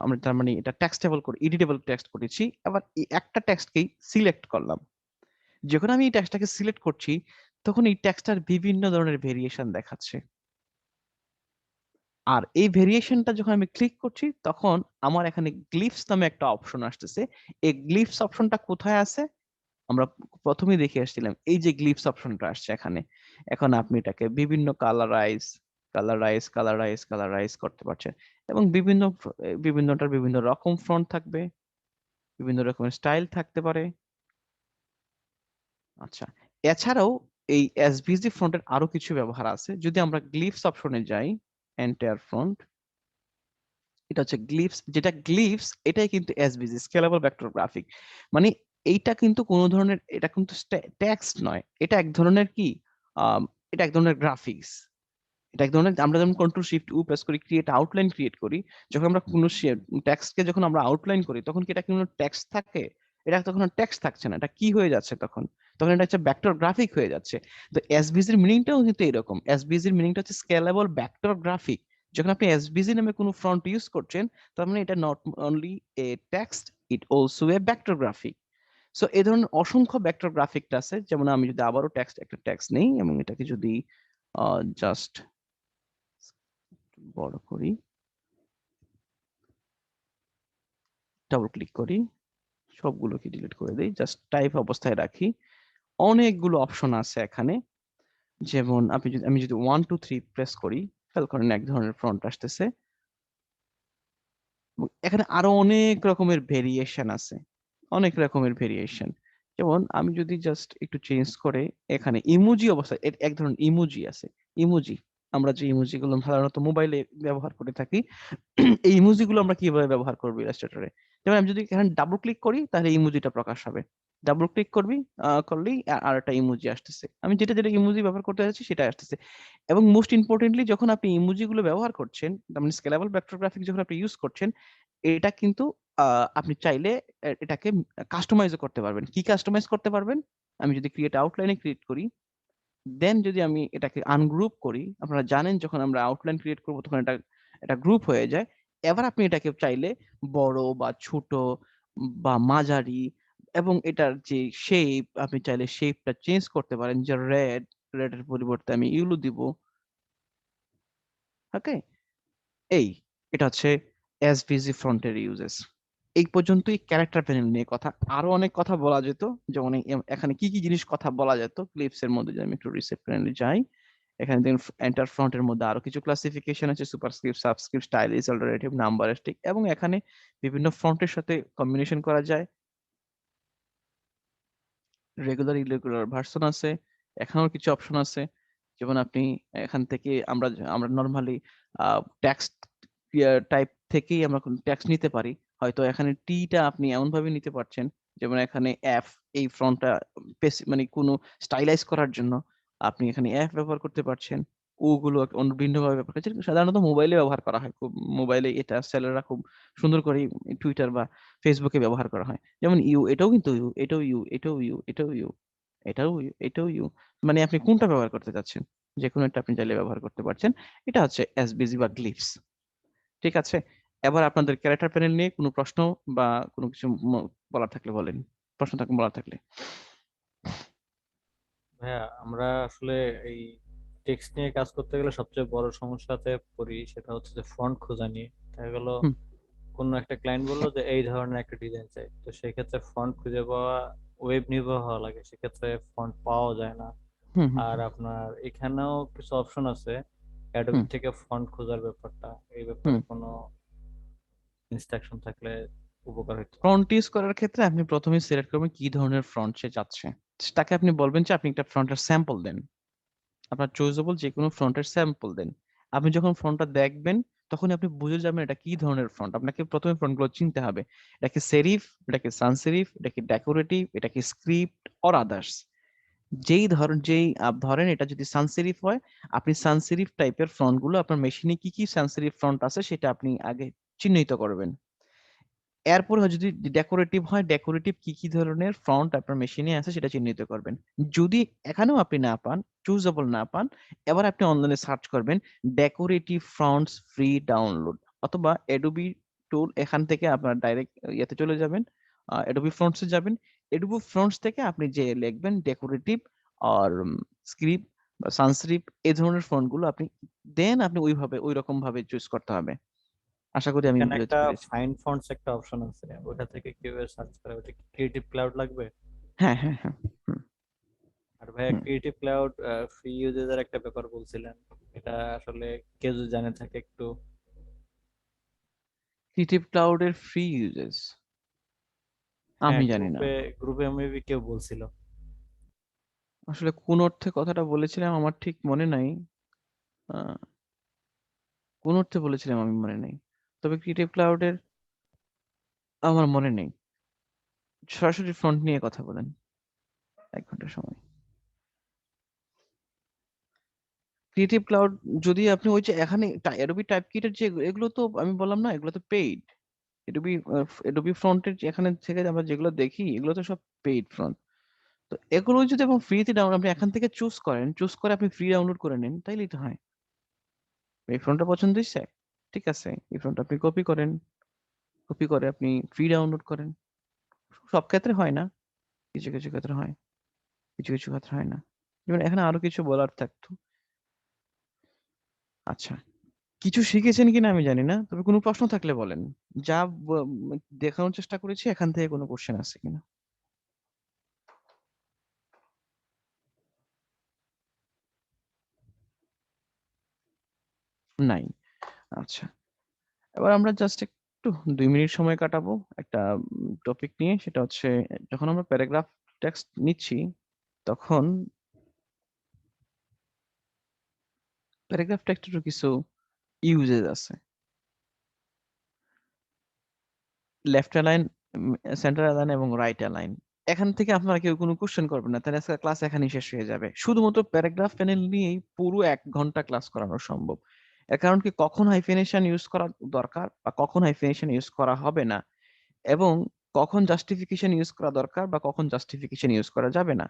আমরা তার মানে এটা টেক্সটেবল করি, এডিটেবল টেক্সট করেছি, আবার এই একটা টেক্সটকেই সিলেক্ট করলাম। যখন আমি এই টেক্সটটাকে সিলেক্ট করছি তখন এই টেক্সটটার বিভিন্ন ধরনের ভেরিয়েশন দেখাচ্ছে। আর এই ভেরিয়েশনটা যখন আমি ক্লিক করছি তখন আমার এখানে গ্লিফস নামে একটা অপশন আসতেছে। এই গ্লিফস অপশনটা কোথায় আছে? আমরা প্রথমেই দেখে আসছিলাম, এই যে গ্লিফস অপশনটা আসছে এখানে। এখন আপনি এটাকে বিভিন্ন কালারাইজ করতে পারছেন, এবং বিভিন্নটার বিভিন্ন রকম ফন্ট থাকবে, বিভিন্ন রকমের স্টাইল থাকতে পারে। আচ্ছা, এছাড়াও এই এসভিজি ফন্টের আরো কিছু ব্যবহার আছে। যদি আমরা গ্লিফস অপশনে যাই, এন্টায়ার ফন্ট, এটা হচ্ছে গ্লিফস। যেটা গ্লিফস এটাই কিন্তু এসভিজি স্কেলেবল ভেক্টর গ্রাফিক। মানে এইটা কিন্তু কোনো ধরনের, এটা কিন্তু টেক্সট নয়, এটা এক ধরনের কি, আম, এটা এক ধরনের গ্রাফিক্স। এটা এক ধরনের, আমরা যেমন কন্ট্রোল শিফট উ প্রেস করি ক্রিয়েট আউটলাইন ক্রিয়েট করি, যখন আমরা কোনো টেক্সটকে যখন আমরা আউটলাইন করি তখন কি এটা কোনো টেক্সট থাকে? এটা তখন টেক্সট থাকছে না, এটা কি হয়ে যাচ্ছে তখন? তখন এটা হচ্ছে ভেক্টর গ্রাফিক হয়ে যাচ্ছে। তো এসভিজির মিনিংটাও কিন্তু এরকম, এসভিজির মিনিংটা হচ্ছে স্কেলেবল ভেক্টর গ্রাফিক। যখন আপনি এসভিজি নামে কোনো ফ্রন্ট ইউজ করছেন তার মানে এটা not only a text, it also a vector graphic. So এই ধরনের অসংখ্য ভেক্টর গ্রাফিকটা আছে। যেমন আমি যদি আবারও একটা টেক্সট নেই এবং এটাকে যদি জাস্ট বড় করি, ডাবল ক্লিক করি, সবগুলোকে ডিলিট করে দেই, জাস্ট টাইপ অবস্থায় রাখি, অনেকগুলো অপশন আছে এখানে। যেমন আমি যদি 1 2 3 প্রেস করি, খেয়াল করেন এক ধরনের ফ্রন্ট আসতেছে, এবং এখানে আরো অনেক রকমের ভেরিয়েশন আছে, অনেক রকমের ভেরিয়েশন। যেমন আমি যদি জাস্ট একটু চেঞ্জ করে এখানে ইমোজি অবস্থায়, এক ধরনের ইমোজি আছে, ইমোজি, আমরা যে ইমোজি গুলো সাধারণত মোবাইলে ব্যবহার করে থাকি, এই ইমোজি গুলো আমরা কিভাবে ব্যবহার করবো ইলাস্ট্রেটরে? যেমন আমি যদি এখানে ডাবল ক্লিক করি তাহলে ইমোজিটা প্রকাশ হবে। ডাবল ক্লিক করবি, করলেই আর একটা ইমোজি আসতেছে। আমি যেটা যেটা ইমোজি ব্যবহার করতে যাচ্ছি সেটা আসতেছে। এবং মোস্ট ইম্পর্টেন্টলি যখন আপনি ইমোজি গুলো ব্যবহার করছেন, তার মানে স্কেলেবল ভেক্টর গ্রাফিক যখন আপনি ইউজ করছেন, এটা কিন্তু আপনি চাইলে এটাকে কাস্টমাইজও করতে পারবেন। কি কাস্টমাইজ করতে পারবেন? আমি যদি ক্রিয়েট আউটলাইনে ক্রিয়েট করি, দেন যদি আমি এটাকে আনগ্রুপ করি, আপনারা জানেন যখন আমরা আউটলাইন ক্রিয়েট করব তখন এটা গ্রুপ হয়ে যায়। এবার আপনি এটাকে চাইলে বড় বা ছোট বা মাঝারি, এবং এটার যে শেপ, আপনি চাইলে শেপটা চেঞ্জ করতে পারেন, যে রেডের পরিবর্তে আমি ইউলো দিব। ওকে, এই এটা হচ্ছে এসভিজি ফ্রন্টের ইউজেস। এই পর্যন্তই ক্যারেক্টার প্যানেল নিয়ে কথা। আরো অনেক কথা বলা যেত, যেমন এখানে কি কি জিনিস কথা বলা যেত ক্লিপস এর মধ্যে। যদি আমি একটু রিসেট প্যানেলে যাই, এখানে দেখুন এন্টার ফ্রন্টের মধ্যে আরো কিছু ক্লাসিফিকেশন আছে, সুপারস্ক্রিপ্ট, সাবস্ক্রিপ্ট, স্টাইলিশ, অল্টারনেটিভ, নাম্বারিস্টিক, এবং এখানে বিভিন্ন ফন্টের সাথে কম্বিনেশন করা যায়। রেগুলার ইরেগুলার ভার্সন আছে, এখানেও কিছু অপশন আছে। যেমন আপনি এখান থেকে আমরা নরমালি টেক্সট টাইপ থেকেই আমরা টেক্সট নিতে পারি। হয়তো এখানে টিটা আপনি এমন ভাবে নিতে পারছেন, যেমন এখানে এফ, এই ফন্টটা মানে কোনো স্টাইলাইজ করার জন্য আপনি এখানে এফ ব্যবহার করতে পারছেন। ওগুলো অন্য ভিন্নভাবে ব্যবহার করছেন, সাধারণত মোবাইলে ব্যবহার করা হয়। খুব মোবাইলে এটা সেলেররা খুব সুন্দর করে টুইটার বা ফেসবুকে ব্যবহার করা হয়। যেমন ইউ, এটাও কিন্তু ইউ, এটাও ইউ, এটাও ইউ, এটাও ইউ, এটাও ইউ, এটাও ইউ। মানে আপনি কোনটা ব্যবহার করতে চাচ্ছেন, যে কোনো একটা আপনি চাইলে ব্যবহার করতে পারছেন। এটা হচ্ছে এসবিজি বা গ্লিপস। ঠিক আছে, এবার আপনাদের ক্যারেক্টার প্যানেল নিয়ে কোনো প্রশ্ন বা কোনো কিছু বলার থাকলে বলেন, প্রশ্ন থাকলে বলার থাকলে। ভাইয়া আমরা আসলে এই টেক্সট নিয়ে কাজ করতে গেলে সবচেয়ে বড় সমস্যাতে পড়ি, সেটা হচ্ছে যে ফন্ট খোঁজা নিয়ে। দেখা গেল হুম কোন একটা ক্লায়েন্ট বললো যে এই ধরনের একটা ডিজাইন চাই, তো সেক্ষেত্রে ফন্ট খুঁজে পাওয়া ওয়েব নির্ভর হওয়া লাগে, সেক্ষেত্রে ফন্ট পাওয়া যায় না। হুম হুম আর আপনার এখানেও কিছু অপশন আছে হুম অ্যাডোবি থেকে ফন্ট খোঁজার ব্যাপারটা, এই ব্যাপারে হুম কোনো ইনস্ট্রাকশন থাকলে উপকার হতো। ফ্রন্ট ইউজ করার ক্ষেত্রে আপনি প্রথমে সিলেক্ট করবেন কি ধরনের ফ্রন্ট সে চাচ্ছে। তাকে আপনি বলবেন যে আপনি একটা ফ্রন্টের স্যাম্পল দেন, আপনার চুজেবল যে কোনো ফ্রন্টের স্যাম্পল দেন। আপনি যখন ফ্রন্টটা দেখবেন তখন আপনি বুঝে যাবেন এটা কি ধরনের ফ্রন্ট। আপনাকে প্রথমে ফ্রন্টগুলো চিনতে হবে, এটা কি সেরিফ, এটা কি সান সেরিফ, এটা কি ডেকোরেটিভ, এটা কি স্ক্রিপ্ট অর আদার্স। ধরেন এটা যদি সান সেরিফ হয়, আপনি সান সেরিফ টাইপের ফ্রন্ট গুলো আপনার মেশিনে কি কি সান সেরিফ ফ্রন্ট আছে সেটা আপনি আগে চিহ্নিত করবেন। এরপর যদি ডেকোরেটিভ হয়, ডেকোরেটিভ কি কি ধরনের ফ্রন্ট আপনার মেশিনে আছে সেটা চিহ্নিত করবেন। যদি এখানেও আপনি না পান, চুজেবল না পান, এবার আপনি অনলাইনে সার্চ করবেন ডেকোরেটিভ ফ্রন্টস ফ্রি ডাউনলোড, অথবা এডোবি টুল, এখান থেকে আপনার ডাইরেক্ট ইয়েতে চলে যাবেন, এডোবি ফ্রন্টসে যাবেন। এডোবি ফ্রন্টস থেকে আপনি যে লিখবেন ডেকোরেটিভ আর স্ক্রিপ্ট বা সানস্ক্রিপ্ট, এই ধরনের ফন্ট গুলো আপনি দেন আপনি ওই রকম ভাবে চুজ করতে হবে। আশা করি আমি এখানে বুঝাতে একটা পেরেছি। ফাইন ফন্টস একটা অপশন আছে, ওটা থেকে কিভাবে সার্চ করে? ওটা কি ক্রিয়েটিভ ক্লাউড লাগবে? হ্যাঁ হ্যাঁ হ্যাঁ। হুম আর ভাইয়া হুম। ক্রিয়েটিভ ক্লাউড ফ্রি ইউজের একটা ব্যাপার বলছিলেন, এটা আসলে কেউ যদি জানে থাকে একটু। ক্রিয়েটিভ ক্লাউডের ফ্রি ইউজেস হ্যাঁ, আমি জানি না। গ্রুপে গ্রুপে মেবি কেউ বলছিল। আসলে কোন অর্থে কথাটা বলেছিলাম আমার ঠিক মনে নাই। আহ, কোন অর্থে বলেছিলাম আমি মনে নেই। তবে ক্রিয়েটিভ ক্লাউডের আমার মনে নেই। সরাসরি ফ্রন্ট নিয়ে কথা বলেন, 1 ঘন্টা সময়। ক্রিয়েটিভ ক্লাউড যদি আপনি ওই যে এখানে অ্যাডোবি টাইপকিটের যে এগুলো, তো আমি বললাম না এগুলো তো পেইড। এডোবি এডোবি ফ্রন্টের এখানে থেকে আমরা যেগুলো দেখি এগুলো তো সব পেইড ফ্রন্ট। তো এগুলো যদি আপনি ফ্রিতে ডাউনলোড, আপনি এখান থেকে চুজ করেন, চুজ করে আপনি ফ্রি ডাউনলোড করে নেন, তাইলেই তো হয়। এই ফ্রন্টটা পছন্দ হয়েছে, ঠিক আছে, এই ফ্রন্ট আপনি কপি করেন, কপি করে আপনি ফ্রি ডাউনলোড করেন। সব ক্ষেত্রে হয় না, কিছু কিছু ক্ষেত্রে হয়, কিছু কিছু ক্ষেত্রে হয় না। যেমন এখানে আরো কিছু বলার থাকতো। আচ্ছা, কিছু শিখেছেন কিনা আমি জানি না, তবে কোনো প্রশ্ন থাকলে বলেন। যা দেখানোর চেষ্টা করেছি এখান থেকে কোনো কোশ্চেন আছে কিনা। নাই। আচ্ছা, এবার আমরা জাস্ট একটু 2 মিনিট সময় কাটাবো একটা টপিক নিয়ে। সেটা হচ্ছে যখন আমরা প্যারাগ্রাফ টেক্সট নিচ্ছি তখন প্যারাগ্রাফ টেক্সটেরও কিছু ইউজেস আছে। লেফট অ্যালাইন, সেন্টার অ্যালাইন এবং রাইট অ্যালাইন। এখান থেকে আপনারা কেউ কোনো কোশ্চেন করবেন না, তাহলে আজকে ক্লাস এখানেই শেষ হয়ে যাবে। শুধুমাত্র প্যারাগ্রাফ প্যানেল নিয়েই পুরো 1 ঘন্টা ক্লাস করানো সম্ভব। এর কারণ কি, কখন হাইফেনেশন ইউজ করা দরকার বা কখন হাইফেনেশন ইউজ করা হবে না, এবং কখন জাস্টিফিকেশন ইউজ করা দরকার বা কখন জাস্টিফিকেশন ইউজ করা যাবে না,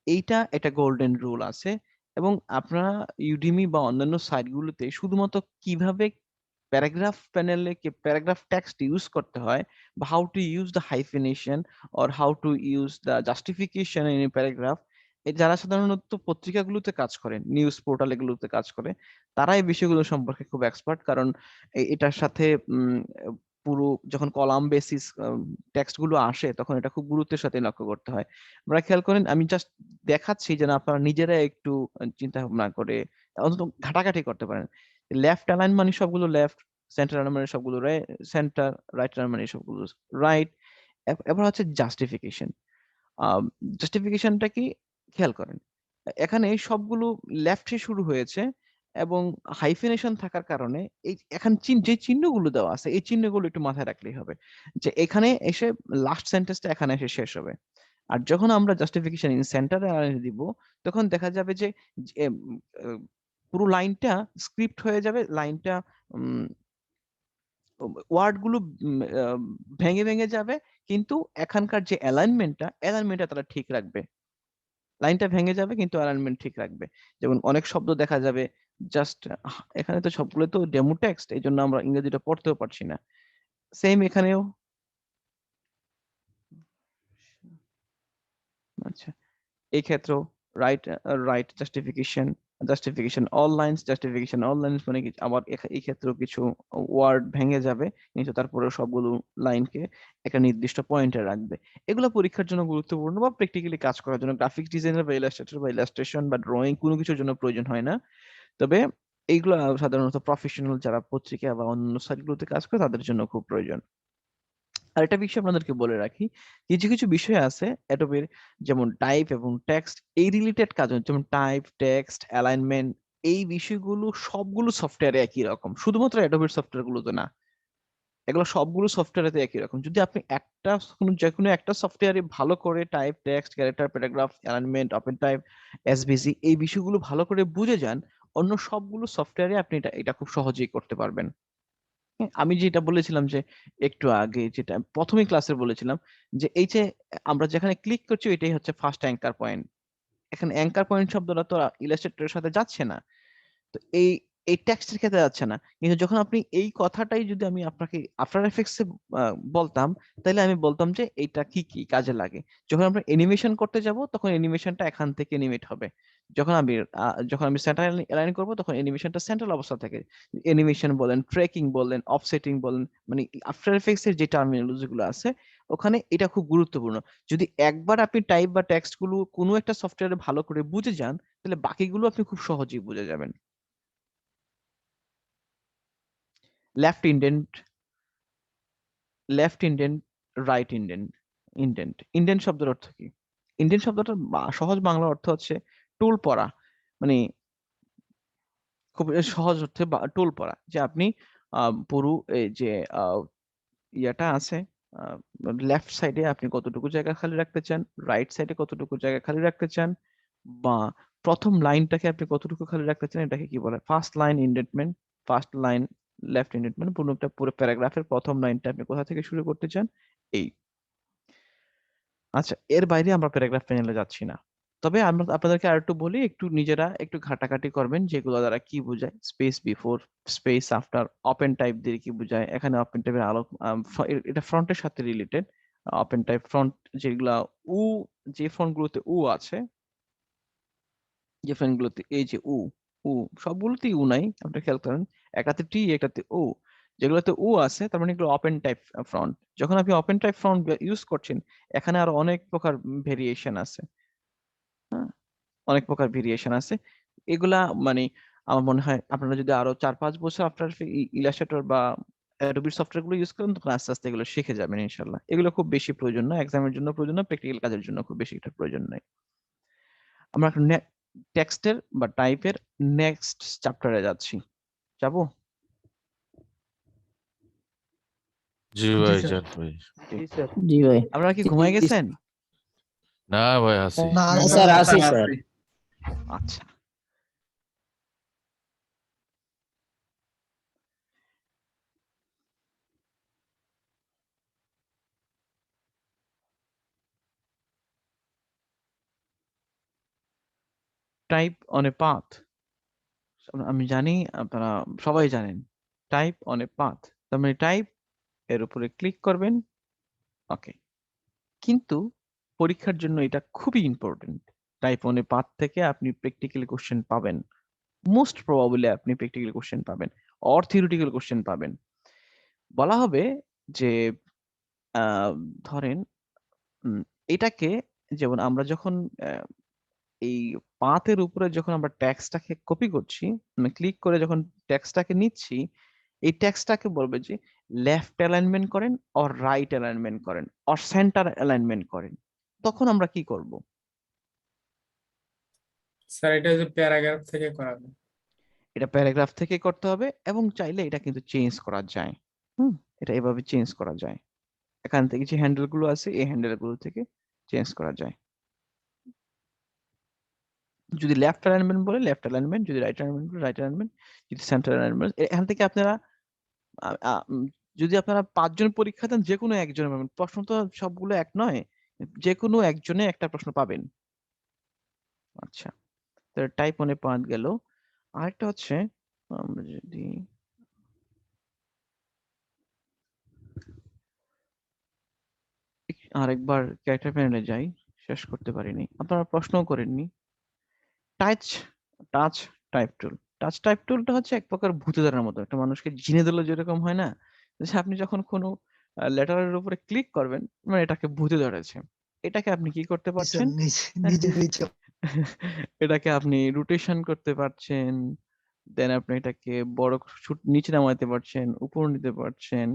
এইটা একটা গোল্ডেন রুল আছে। এবং আপনারা ইউডিমি বা অন্যান্য সাইটগুলোতে শুধুমাত্র কিভাবে প্যারাগ্রাফ প্যানেলে প্যারাগ্রাফ টেক্সট ইউজ করতে হয়, বা how to use the hyphenation or how to use the justification in paragraph, যারা সাধারণত পত্রিকাগুলোতে কাজ করেন, নিউজ পোর্টাল এগুলোতে কাজ করে, তারা এই বিষয়গুলো সম্পর্কে খুব এক্সপার্ট। কারণ এটার সাথে পুরো যখন কলাম বেসিস টেক্সট গুলো আসে, তখন এটা খুব গুরুত্বের সাথে লক্ষ্য করতে হয়। আপনারা খেয়াল করেন, আমি জাস্ট দেখাচ্ছি যেন আপনারা নিজেরা একটু চিন্তা ভাবনা করে অন্তত ঘাটাঘাটি করতে পারেন। লেফট অ্যালাইন মানে সবগুলো লেফট, সেন্টার অ্যালাইন মানে সবগুলো সেন্টার, রাইট অ্যালাইন মানে সবগুলো রাইট। এবার হচ্ছে জাস্টিফিকেশন। জাস্টিফিকেশনটা কি, খেয়াল করেন, এখানে সবগুলো লেফটে শুরু হয়েছে, এবং হাইফেনেশন থাকার কারণে এই এখানে যে চিহ্নগুলো দেওয়া আছে, এই চিহ্নগুলো একটু মাথায় রাখলেই হবে, যে এখানে এসে লাস্ট সেন্টেন্সটা এখানে এসে শেষ হবে। আর যখন আমরা জাস্টিফিকেশন ইন সেন্টারে দিব, তখন দেখা যাবে যে যে, পুরো লাইনটা স্ক্রিপ্ট হয়ে যাবে, লাইনটা ওয়ার্ড গুলো ভেঙে ভেঙে যাবে, কিন্তু এখানকার যে অ্যালাইনমেন্টটা তারা ঠিক রাখবে। লাইনটা ভেঙে যাবে কিন্তু অ্যালাইনমেন্ট ঠিক রাখবে। যেমন অনেক শব্দ দেখা যাবে জাস্ট, এখানে তো সবগুলো তো ডেমো টেক্সট, এই জন্য আমরা ইংরেজিটা পড়তেও পারছি না। সেম এখানেও। আচ্ছা, এই ক্ষেত্রেও জাস্টিফিকেশন অল লাইন্স মানে কি, আবার এই ক্ষেত্রেও কিছু ওয়ার্ড ভেঙে যাবে, কিন্তু তারপরে সবগুলো লাইনকে একটা নির্দিষ্ট পয়েন্টে রাখবে। এগুলো পরীক্ষার জন্য গুরুত্বপূর্ণ বা প্র্যাকটিক্যালি কাজ করার জন্য, গ্রাফিক্স ডিজাইনার বা ইলাস্ট্রেটর বা ইলাস্ট্রেশন বা ড্রয়িং কোনো কিছুর জন্য প্রয়োজন হয় না। তবে এইগুলো সাধারণত প্রফেশনাল যারা পত্রিকা বা অন্য সাইটগুলোতে কাজ করে তাদের জন্য খুব প্রয়োজন। আর একটা বিষয় আপনাদেরকে বলে রাখি, কিছু কিছু বিষয় আছে অ্যাডোবের, যেমন টাইপ এবং টেক্সট, এই রিলেটেড কাজ, যেমন টাইপ, টেক্সট, অ্যালাইনমেন্ট, এই বিষয়গুলো সবগুলো সফটওয়্যারে একই রকম, শুধুমাত্র অ্যাডোবের সফটওয়্যার গুলোতে না, এগুলো সবগুলো সফটওয়্যারে একই রকম। যদি আপনি যে কোনো একটা সফটওয়্যারে ভালো করে type, text, character, paragraph, alignment, open type, SVG, এই বিষয়গুলো ভালো করে বুঝে যান, অন্য সবগুলো সফটওয়্যারে আপনি এটা খুব সহজেই করতে পারবেন। হ্যাঁ, আমি যেটা বলেছিলাম যে একটু আগে, যেটা প্রথমে ক্লাসে বলেছিলাম, যে এই যে আমরা যেখানে ক্লিক করছি এটাই হচ্ছে ফার্স্ট অ্যাঙ্কার পয়েন্ট। এখানে অ্যাঙ্কার পয়েন্ট শব্দটা তো ইলাস্ট্রেটরের সাথে যাচ্ছে না, তো এই টেক্সটের ক্ষেত্রে যাচ্ছে না। কিন্তু যখন আপনি এই কথাটাই যদি আমি আপনাকে আফটার এফেক্টস এ বলতাম, তাহলে আমি বলতাম যে এইটা কি কি কাজে লাগে। যখন আমরা অ্যানিমেশন করতে যাব, তখন অ্যানিমেশনটা এখান থেকে অ্যানিমেট হবে। যখন আমি সেন্টার অ্যালাইন করব, তখন অ্যানিমেশনটা সেন্ট্রাল অবস্থা থেকে, অ্যানিমেশন বলেন, ট্র্যাকিং বলেন, অফসেটিং বলেন, মানে আফটার এফেক্টস এর যে টার্মিনোলজি গুলো আছে, ওখানে এটা খুব গুরুত্বপূর্ণ। যদি একবার আপনি টাইপ বা টেক্সট গুলো কোনো একটা সফটওয়্যারে ভালো করে বুঝে যান, তাহলে বাকিগুলো আপনি খুব সহজেই বুঝে যাবেন। লেফট ইন্ডেন্ট, রাইট ইন্ডেন্ট শব্দের অর্থ কি? ইন্ডেন্ট শব্দটার সহজ বাংলা অর্থ হচ্ছে টুল পড়া, মানে খুব সহজ অর্থে টুল পড়া, যে আপনি পুরো এই যে ইয়াটা আছে, লেফট সাইডে আপনি কতটুকু জায়গা খালি রাখতে চান, রাইট সাইডে কতটুকু জায়গা খালি রাখতে চান, বা প্রথম লাইনটাকে আপনি কতটুকু খালি রাখতে চান, এটাকে কি বলে? First line left indentment. পুরো প্যারাগ্রাফের প্রথম লাইনটা আপনি কোথা থেকে শুরু করতে চান, এই। আচ্ছা, এর বাইরে আমরা প্যারাগ্রাফ প্যানেলে যাচ্ছি না। তবে আমরা আপনাদেরকে আরেকটু বলি, একটু নিজেরা একটু ঘাটাঘাটি করবেন, যেগুলো দ্বারা কি বোঝায়, space before, space after, open type দিয়ে কি বোঝায়। এখানে ওপেন টাইপের আলো, এটা ফ্রন্টের সাথে রিলেটেড। ওপেন টাইপ ফ্রন্ট, যেগুলা উ, যে ফন্ট গুলোতে উ আছে, যে ফন্ট গুলোতে এই যে উ সবগুলোতেই উ নাই, আপনি খেয়াল করেন, একটাতে টি, একটাতে উ, যেগুলোতে উ আছে তার মানে এগুলো ওপেন টাইপ ফ্রন্ট। যখন আপনি ওপেন টাইপ ফ্রন্ট ইউজ করছেন, এখানে আরো অনেক প্রকার ভেরিয়েশন আছে। হ্যাঁ, অনেক প্রকার ভেরিয়েশন আছে। এগুলা মানে আমার মনে হয় আপনারা যদি আরো 4-5 বছর আফটার ইলাস্ট্রেটর বা অ্যাডোবি সফটওয়্যার গুলো ইউজ করেন, তখন আস্তে আস্তে এগুলো শিখে যাবেন ইনশাল্লাহ। এগুলো খুব বেশি প্রয়োজন না, এক্সামের জন্য প্রয়োজন না, প্র্যাকটিক্যাল কাজের জন্য খুব বেশি একটা প্রয়োজন নাই। আমরা টেক্সটের বা টাইপের নেক্সট চ্যাপ্টারে যাচ্ছি, যাবো? জি জি ভাই, স্যার। যান ভাই। জি স্যার। জি ভাই। আপনারা কি ঘুমাই গেছেন? না ভাই আছি। না না, স্যার স্যার না, আছি স্যার স্যার। আচ্ছা, টাইপ অন এ পাথ। আমি জানি আপনারা সবাই জানেন টাইপ অন এ পাথ, তার মানে টাইপ এর উপরে ক্লিক করবেন। ওকে, কিন্তু পরীক্ষার জন্য এটা খুবই important. Type on a path থেকে আপনি প্র্যাকটিক্যাল কোশ্চেন পাবেন, মোস্ট প্রবাবলি আপনি প্র্যাকটিক্যাল কোশ্চেন পাবেন অর থিওরিটিক্যাল কোশ্চেন পাবেন। বলা হবে যে ধরেন এটাকে, যেমন আমরা যখন এই পাথের উপরে যখন আমরা ট্যাক্সটাকে কপি করছি, মানে ক্লিক করে যখন ট্যাক্সটাকে নিচ্ছি, এই ট্যাক্সটাকে বলবে যে লেফট অ্যালাইনমেন্ট করেন অর রাইট অ্যালাইনমেন্ট করেন অর সেন্টার অ্যালাইনমেন্ট করেন, তখন আমরা কি করব? স্যার এটা যে প্যারাগ্রাফ থেকে করাবে। এটা প্যারাগ্রাফ থেকে করতে হবে এবং চাইলে এটা কিন্তু চেঞ্জ করা যায়। এটা এভাবে চেঞ্জ করা যায়। এখান থেকে যে হ্যান্ডেল গুলো আছে এই হ্যান্ডেল গুলো থেকে চেঞ্জ করা যায়। যদি লেফট অ্যালাইনমেন্ট বলে লেফট অ্যালাইনমেন্ট, যদি রাইট অ্যালাইনমেন্ট বলে রাইট অ্যালাইনমেন্ট, যদি সেন্টার অ্যালাইনমেন্ট, এখান থেকে আপনারা যদি আপনারা 5 জন পরীক্ষা দেন যে কোনো একজনে পাবেন। প্রশ্ন তো সবগুলো এক নয়, যে কোনো একজনে একটা প্রশ্ন পাবেন। আচ্ছা, তাহলে টাইপ 1 এ 5 গেল। আরেকটা হচ্ছে আমরা যদি আরেকবার ক্যারেক্টার প্যানেলে যাই, শেষ করতে পারিনি, আপনারা প্রশ্নও করেননি। টাচ টাচ টাইপ টুল। টাচ টাইপ টুলটা হচ্ছে এক প্রকার ভূতে ধরার মতো, একটা মানুষকে ঝিনে দিলে যেরকম হয় না, যে আপনি যখন কোনো লেটারের উপরে ক্লিক করবেন, মানে এটাকে ভূতে ধরেছে। এটাকে আপনি কি করতে স্যার পারছেন? নিজে নিচে এটাকে আপনি রোটেশন করতে পারছেন, দেন আপনি এটাকে বড় নিচে নামাতে পারছেন, উপর নিতে পারছেন,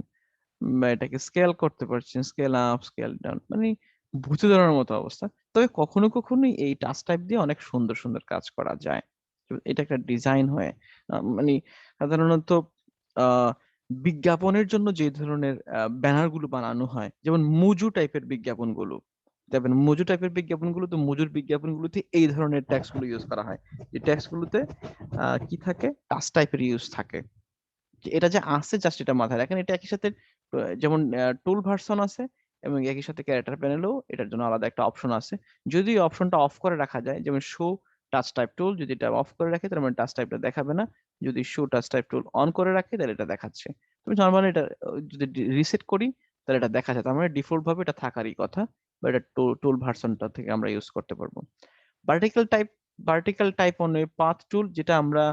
বা এটাকে স্কেল করতে পারছেন, স্কেল আপ স্কেল ডাউন, মানে ভূতে ধরার মতো অবস্থা। তবে কখনো কখনো এই টাচ টাইপ দিয়ে অনেক সুন্দর সুন্দর কাজ করা যায়। তো এটা একটা ডিজাইন হয়, মানে সাধারণত আহ বিজ্ঞাপনের জন্য যে ধরনের ব্যানার গুলো বানানো হয়, যেমন মুজু টাইপের বিজ্ঞাপন গুলো, দেখবেন মুজু টাইপের বিজ্ঞাপন গুলো, তো মুজুর বিজ্ঞাপন গুলোতে এই ধরনের ট্যাক্স গুলো ইউজ করা হয়। এই ট্যাক্স গুলোতে কি থাকে, টাচ টাইপের ইউজ থাকে। যে এটা যে আছে জাস্ট এটা মাথায় রাখেন। এটা একই সাথে যেমন টুল ভার্সন আছে এবং একই সাথে ক্যারেক্টার প্যানেলেও এটার জন্য আলাদা একটা অপশন আছে। যদি অপশনটা অফ করে রাখা যায়, যেমন শো টাচ টাইপ টুল, যদি এটা অফ করে রাখে তার মানে টাচ টাইপটা দেখাবে না। যদি show touch type tool on করে রাখে তাহলে এটা দেখাচ্ছে। তুমি নরমালি এটা যদি রিসেট করি তাহলে এটা দেখা যায়, তার মানে ডিফল্ট ভাবে এটা থাকারই কথা, বা এটা টুল ভার্সনটা থেকে আমরা ইউজ করতে পারবো। Vertical type, vertical type on path টুল, যেটা আমরা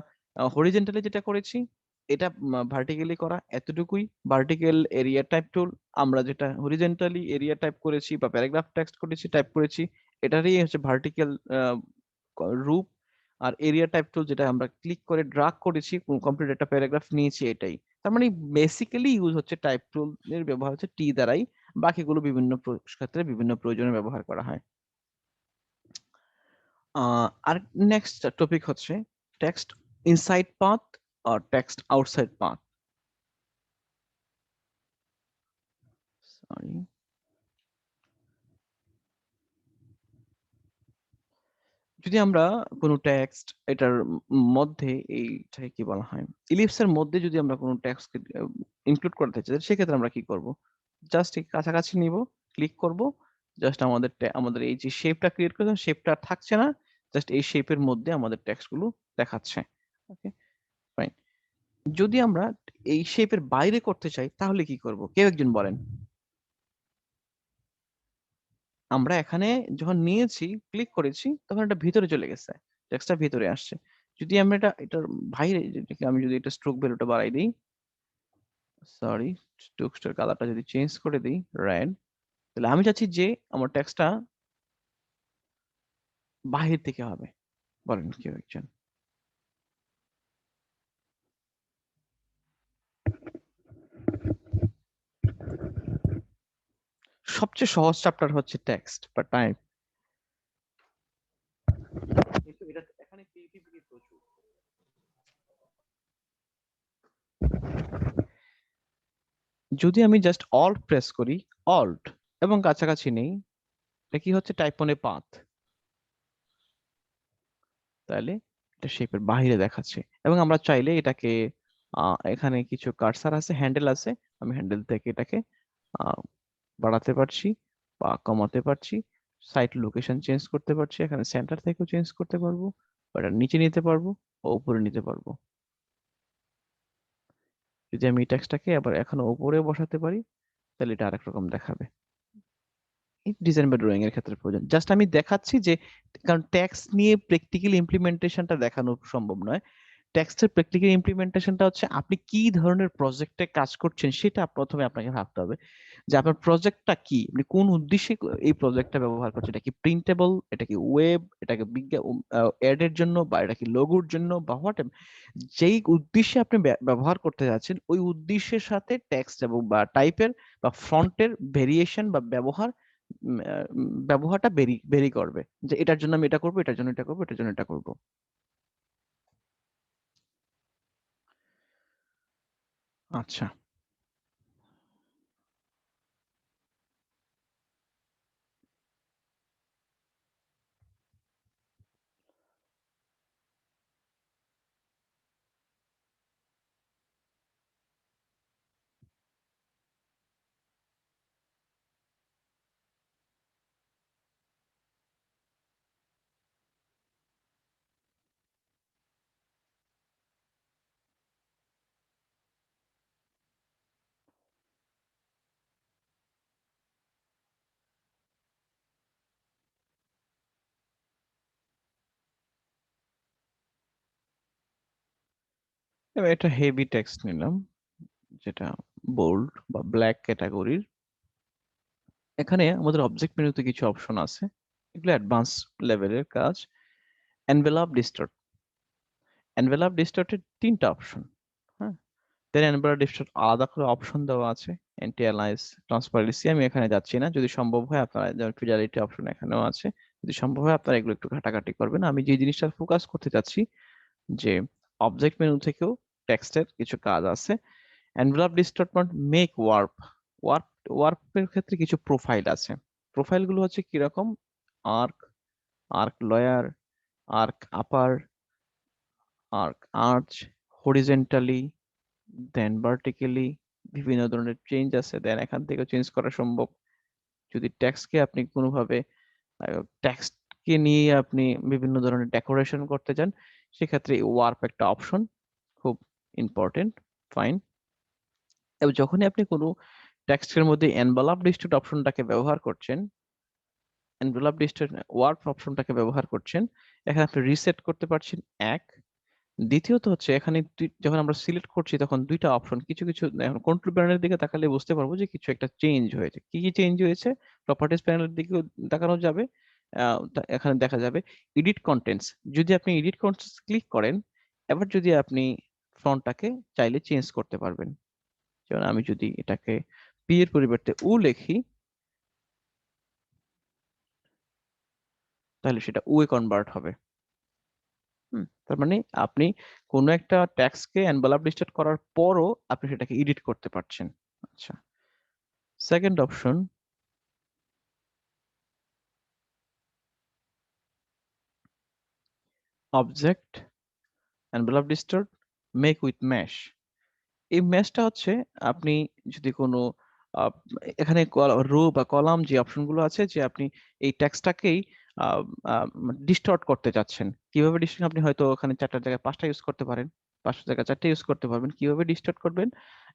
হরিজেন্টালি যেটা করেছি, এটা ভার্টিক্যালি করা এতটুকুই। ভার্টিক্যাল এরিয়া টাইপ টুল, আমরা যেটা হরিজেন্টালি এরিয়া টাইপ করেছি বা প্যারাগ্রাফ টেক্সট করেছি, টাইপ করেছি, এটারই হচ্ছে ভার্টিক্যাল রূপ। আর এরিয়া টাইপ টুল যেটা আমরা ক্লিক করে ড্রাগ করেছি, কমপ্লিট একটা প্যারাগ্রাফ নিয়েছি, এটাই। তার মানে বেসিক্যালি ইউজ হচ্ছে টাইপ টুল এর ব্যবহার হচ্ছে টি দ্বারাই, বাকিগুলো বিভিন্ন ক্ষেত্রে বিভিন্ন প্রয়োজনে ব্যবহার করা হয়। আর নেক্সট টপিক হচ্ছে টেক্সট ইনসাইড পাথ আর টেক্সট আউটসাইড পাথ। সরি, যদি আমরা কোনো টেক্সট এটার মধ্যে, এইটাকে কি বলা হয়, ইলিপসের মধ্যে যদি আমরা কোনো টেক্সট ইনক্লুড করতে চাই, সেক্ষেত্রে আমরা কি করব? জাস্ট এই কাছাকাছি নিব, ক্লিক করব, জাস্ট আমাদের এই যে শেপটা ক্রিয়েট করেছিলাম শেপটা থাকছে না, জাস্ট এই শেপের মধ্যে আমাদের টেক্সট গুলো দেখাচ্ছে। ওকে, ফাইন। যদি আমরা এই শেপের বাইরে করতে চাই তাহলে কি করব? কেউ একজন বলেন। আমরা এখানে যখন নিয়েছি, ক্লিক করেছি, তখন এটা ভিতরে চলে গেছে, টেক্সটটা ভিতরে আসছে। যদি আমরা এটার বাইরে, আমি যদি এটা স্ট্রোক ভ্যালুটা বাড়াই দিই, সরি, স্ট্রোকটার কালারটা যদি চেঞ্জ করে দিই রেড, তাহলে আমি চাচ্ছি যে আমার টেক্সটটা বাহির থেকে হবে। বলেন কেউ একজন। সবচেয়ে সহজ চ্যাপ্টার হচ্ছে টেক্সট বা টাইপ, কিন্তু এটা এখানে ক্রিয়েটিভিটি প্রচুর। যদি আমি জাস্ট অল্ট প্রেস করি, অল্ট এবং কাছাকাছি নেই, এটা কি হচ্ছে টাইপ 1 এ পাথ, তাহলে এটা শেপের বাইরে দেখাচ্ছে। এবং আমরা চাইলে এটাকে এখানে কিছু কার্সার আছে, হ্যান্ডেল আছে, আমি হ্যান্ডেল থেকে এটাকে বাড়াতে পারছি বা কমাতে পারছি, সাইট লোকেশন চেঞ্জ করতে পারছি, এখানে সেন্টার থেকেও চেঞ্জ করতে পারবো, বা এটা নিচে নিতে পারবো বা উপরে নিতে পারবো। যদি আমি এই টেক্সটটাকে আবার এখনো উপরে বসাতে পারি তাহলে এটা আরেক রকম দেখাবে। ডিজাইন বা ড্রয়িং এর ক্ষেত্রে প্রয়োজন, জাস্ট আমি দেখাচ্ছি যে, কারণ ট্যাক্স নিয়ে প্র্যাকটিক্যাল ইমপ্লিমেন্টেশনটা দেখানো সম্ভব নয়। ট্যাক্সের প্র্যাকটিক্যাল ইমপ্লিমেন্টেশনটা হচ্ছে আপনি কি ধরনের প্রজেক্টে কাজ করছেন সেটা প্রথমে আপনাকে ভাবতে হবে, যে আপনার প্রজেক্টটা কি, আপনি কোন উদ্দেশ্যে এই প্রজেক্টটা ব্যবহার করছেন। এটা কি প্রিন্টেবল, এটা কি ওয়েব, এটাকে অ্যাড এর জন্য, বা এটা কি লোগোর জন্য, বা হোয়াট, যেই উদ্দেশ্যে আপনি ব্যবহার করতে যাচ্ছেন ওই উদ্দেশ্যের সাথে টেক্সট এবং বা টাইপের বা ফন্টের ভেরিয়েশন বা ব্যবহারটা বেরি করবে, যে এটার জন্য আমি এটা করবো, এটার জন্য এটা করবো, এটার জন্য এটা করবো। আচ্ছা, এবার এটা হেভি টেক্সট নিলাম, যেটা বোল্ড বা ব্ল্যাক ক্যাটাগরির। এখানে আমাদের অবজেক্ট মেনুতে কিছু অপশন আছে, এগুলো অ্যাডভান্স লেভেলের কাজ। এনভেলাপ ডিস্টর্টের 3টা অপশন, হ্যাঁ। দেন এনভেলাপ ডিস্টর্ট আলাদা করে অপশন দেওয়া আছে, অ্যান্টি অ্যালাইন্স, ট্রান্সপারেন্সি, আমি এখানে যাচ্ছি না। যদি সম্ভব হয় আপনারা, যেমন ফিডালিটি অপশন এখানেও আছে, যদি সম্ভব হয় আপনারা এগুলো একটু ঘাটাঘাটি করবেন। আমি যে জিনিসটা ফোকাস করতে চাচ্ছি, যে অবজেক্ট মেনু থেকেও টেক্সটের কিছু কাজ আছে। Envelope distortment, make warp. Warp ওয়ার্পের ক্ষেত্রে কিছু প্রোফাইল আছে। প্রোফাইলগুলো হচ্ছে কিরকম: arc, arc lower, arc upper, arc arch, horizontally, then vertically, বিভিন্ন ধরনের চেঞ্জ আছে। দেন এখান থেকে চেঞ্জ করা সম্ভব। যদি টেক্সটকে আপনি কোনোভাবে টেক্সটকে নিয়ে আপনি বিভিন্ন ধরনের ডেকোরেশন করতে চান, সেক্ষেত্রে ওয়ার্প একটা অপশন, খুব ইম্পর্টেন্ট। ফাইন। এবং যখনই আপনি কোনো টেক্সটের মধ্যে এনভেলাপ ডিস্টর্ট অপশনটাকে ব্যবহার করছেন, এনভেলাপ ডিস্টর্ট ওয়ার্প অপশনটাকে ব্যবহার করছেন, এখানে আপনি রিসেট করতে পারছেন, এক। দ্বিতীয়ত হচ্ছে এখানে যখন আমরা সিলেক্ট করছি তখন 2টা অপশন, কিছু কিছু এখন কন্ট্রোল প্যানেলের দিকে তাকালে বুঝতে পারবো যে কিছু একটা চেঞ্জ হয়েছে। কি কি চেঞ্জ হয়েছে? প্রপার্টিজ প্যানেলের দিকেও দেখানো যাবে, এখানে দেখা যাবে এডিট কন্টেন্টস। যদি আপনি এডিট কন্টেন্টস ক্লিক করেন, এবার যদি আপনি ফন্টটাকে চাইলে চেঞ্জ করতে পারবেন। যেমন আমি যদি এটাকে পি এর পরিবর্তে উ লিখি, তাহলে সেটা উ এ কনভার্ট হবে। তার মানে আপনি কোনো একটা ট্যাক্সকে এনভেলাপ ডিস্টর্ট করার পরও আপনি সেটাকে এডিট করতে পারছেন। আচ্ছা, second option, object envelope distort make with mesh. এই মেশটা হচ্ছে আপনি যদি কোনো আহ, এখানে রো বা কলাম যে অপশনগুলো আছে, যে আপনি এই টেক্সটটাকেই ডিস্টর্ট করতে চাচ্ছেন। কিভাবে ডিস্টর্ট? আপনি হয়তো ওখানে 4টার জায়গায় 5টা ইউজ করতে পারেন, 5টার জায়গায় 4টে ইউজ করতে পারবেন। কিভাবে ডিস্টর্ট করবেন?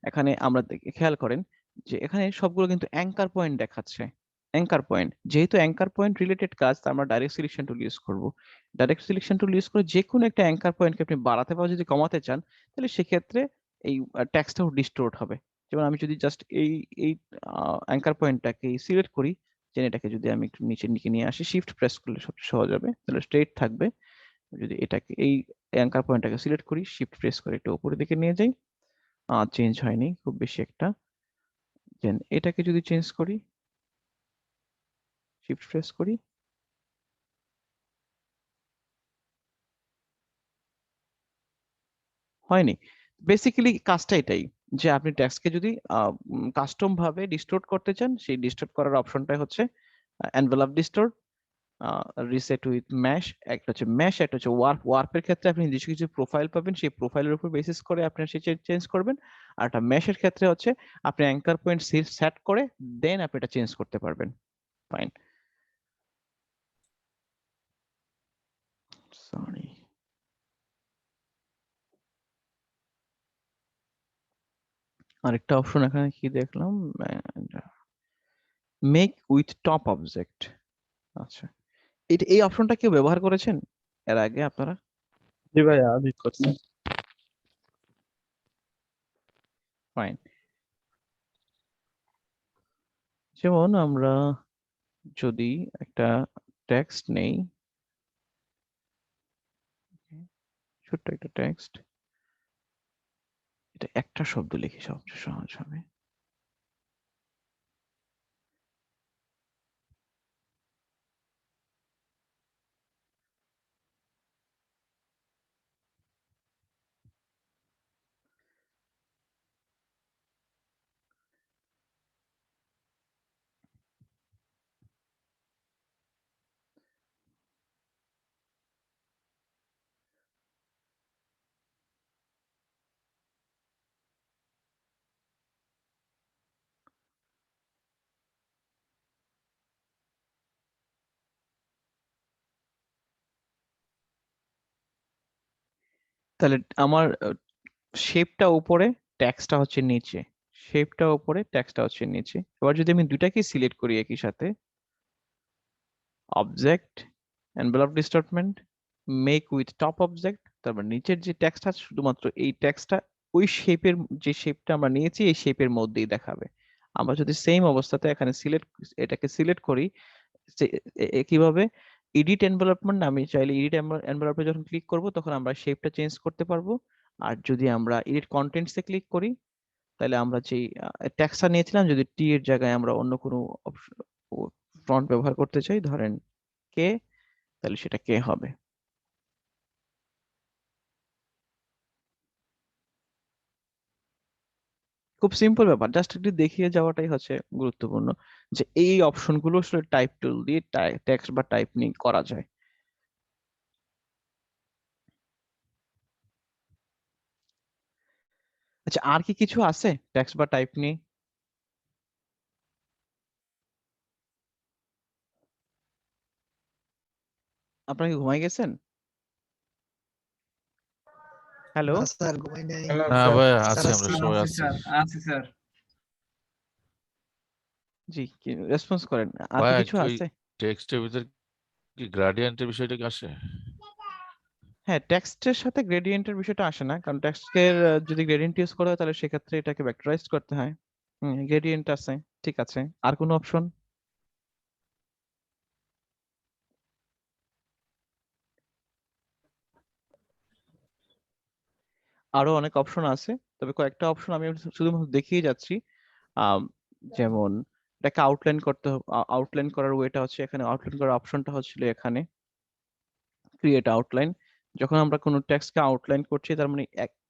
এখানে আমরা খেয়াল করেন যে এখানে সবগুলো কিন্তু অ্যাঙ্কার পয়েন্ট দেখাচ্ছে। অ্যাঙ্কার পয়েন্ট, যেহেতু অ্যাঙ্কার পয়েন্ট রিলেটেড কাজ, তা আমরা ডাইরেক্ট সিলেকশন টুল ইউজ করব। ডাইরেক্ট সিলেকশন টুল ইউজ করে যে কোনো একটা অ্যাঙ্কার পয়েন্টকে আপনি বাড়াতে বা যদি কমাতে চান, তাহলে সেক্ষেত্রে এই ট্যাক্সটাও ডিস্টোর্ট হবে। যেমন আমি যদি জাস্ট এই এই অ্যাঙ্কার পয়েন্টটাকে সিলেক্ট করি, যেন এটাকে যদি আমি একটু নিচের দিকে নিয়ে আসি, শিফট প্রেস করলে সবচেয়ে সহজ হবে, তাহলে স্ট্রেট থাকবে। যদি এটাকে এই অ্যাঙ্কার পয়েন্টটাকে সিলেক্ট করি, শিফট প্রেস করে একটু উপরের দিকে নিয়ে যাই, চেঞ্জ হয়নি খুব বেশি একটা। দেন এটাকে যদি চেঞ্জ করি, শিফট প্রেস করি, হয়নি। বেসিক্যালি কাজটা এটাই, যে আপনি ট্যাক্সকে যদি কাস্টম ভাবে ডিস্টোর্ট করতে চান, সেই ডিস্টোর্ট করার অপশনটাই হচ্ছে envelope distort, reset with mash, একটা হচ্ছে ম্যাশ, একটা হচ্ছে ওয়ার্প। ওয়ার্পের ক্ষেত্রে আপনি নিজস্ব কিছু প্রোফাইল পাবেন, সেই প্রোফাইলের উপর বেসিস করে আপনি সে চেঞ্জ করবেন। আর একটা ম্যাশের ক্ষেত্রে হচ্ছে আপনি অ্যাঙ্কার পয়েন্ট সেট করে দেন আপনি এটা চেঞ্জ করতে পারবেন। Fine, sorry. আরেকটা অপশন এখানে কি দেখলাম, মেক উইথ টপ অবজেক্ট। আচ্ছা, এই অপশনটা কেউ ব্যবহার করেছেন এর আগে আপনারা? জি ভাইয়া আমি করছি। ফাইন, যেমন আমরা যদি একটা টেক্সট নেই, ছোট্ট একটা টেক্সট, এটা একটা শব্দ লিখি সবচেয়ে সহজ হবে। তাহলে আমার শেপটা উপরে, টেক্সটটা হচ্ছে নিচে, শেপটা উপরে, টেক্সটটা হচ্ছে নিচে। এবার যদি আমি দুটাকে সিলেক্ট করি একই সাথে, object, envelope distortment, make with top object, তারপর নিচের যে টেক্সট আছে শুধুমাত্র এই টেক্সটটা ওই শেপের, যে শেপটা আমরা নিয়েছি এই শেপের মধ্যেই দেখাবে। আমরা যদি সেম অবস্থাতে এখানে এটাকে সিলেক্ট করি, কিভাবে, এডিট এনভেলপমেন্ট, আমি চাইলে এডিট এনভেলপে যখন ক্লিক করব তখন আমরা শেপটা চেঞ্জ করতে পারবো। আর যদি আমরা এডিট কন্টেন্টসে ক্লিক করি তাহলে আমরা যেই টেক্সটটা নিয়েছিলাম, যদি টি এর জায়গায় আমরা অন্য কোনো ফন্ট ব্যবহার করতে চাই, ধরেন কে, তাহলে সেটা কে হবে। খুব সিম্পল ব্যাপার, জাস্ট একটু দেখিয়ে যাওয়াটাই হচ্ছে গুরুত্বপূর্ণ, যে এই অপশনগুলো আসলে টাইপ টুল দিয়ে টেক্সট বা টাইপিং করা যায়। আচ্ছা, আর কি কিছু আছে টেক্সট বা টাইপ নিয়ে? আপনারা কি ঘুমাই গেছেন? হ্যালো, না স্যার ঘুমাই নাই। হ্যালো না স্যার। ভাই, স্যার আছি, আমরা আসছি। সবাই আছি আছি। স্যার, আছি স্যার। জি, রেসপন্স করেন, আর কি ভাই কিছু ওই আছে? টেক্সটের ভিতর কি গ্রাডিয়েন্টের বিষয়টা কি আসে? হ্যাঁ, টেক্সটের সাথে গ্রেডিয়েন্টের বিষয়টা আসে না, কারণ টেক্সটের যদি গ্রেডিয়েন্ট ইউজ করা হয় তাহলে সেক্ষেত্রে এটাকে ভেক্টরাইজ করতে হয়। গ্রেডিয়েন্ট আছে, ঠিক আছে। আর কোনো অপশন? আরো অনেক অপশন আছে, তবে কয়েকটা অপশন আমি শুধুমাত্র দেখিয়ে যাচ্ছি। আম, যেমন এটাকে আউটলাইন করতে, আউটলাইন করার ওয়েটা হচ্ছে এখানে, আউটলাইন করার অপশনটা হচ্ছিল এখানে ক্রিয়েট আউটলাইন। যখন আমরা কোনো টেক্সটকে আউটলাইন করছি তার মানে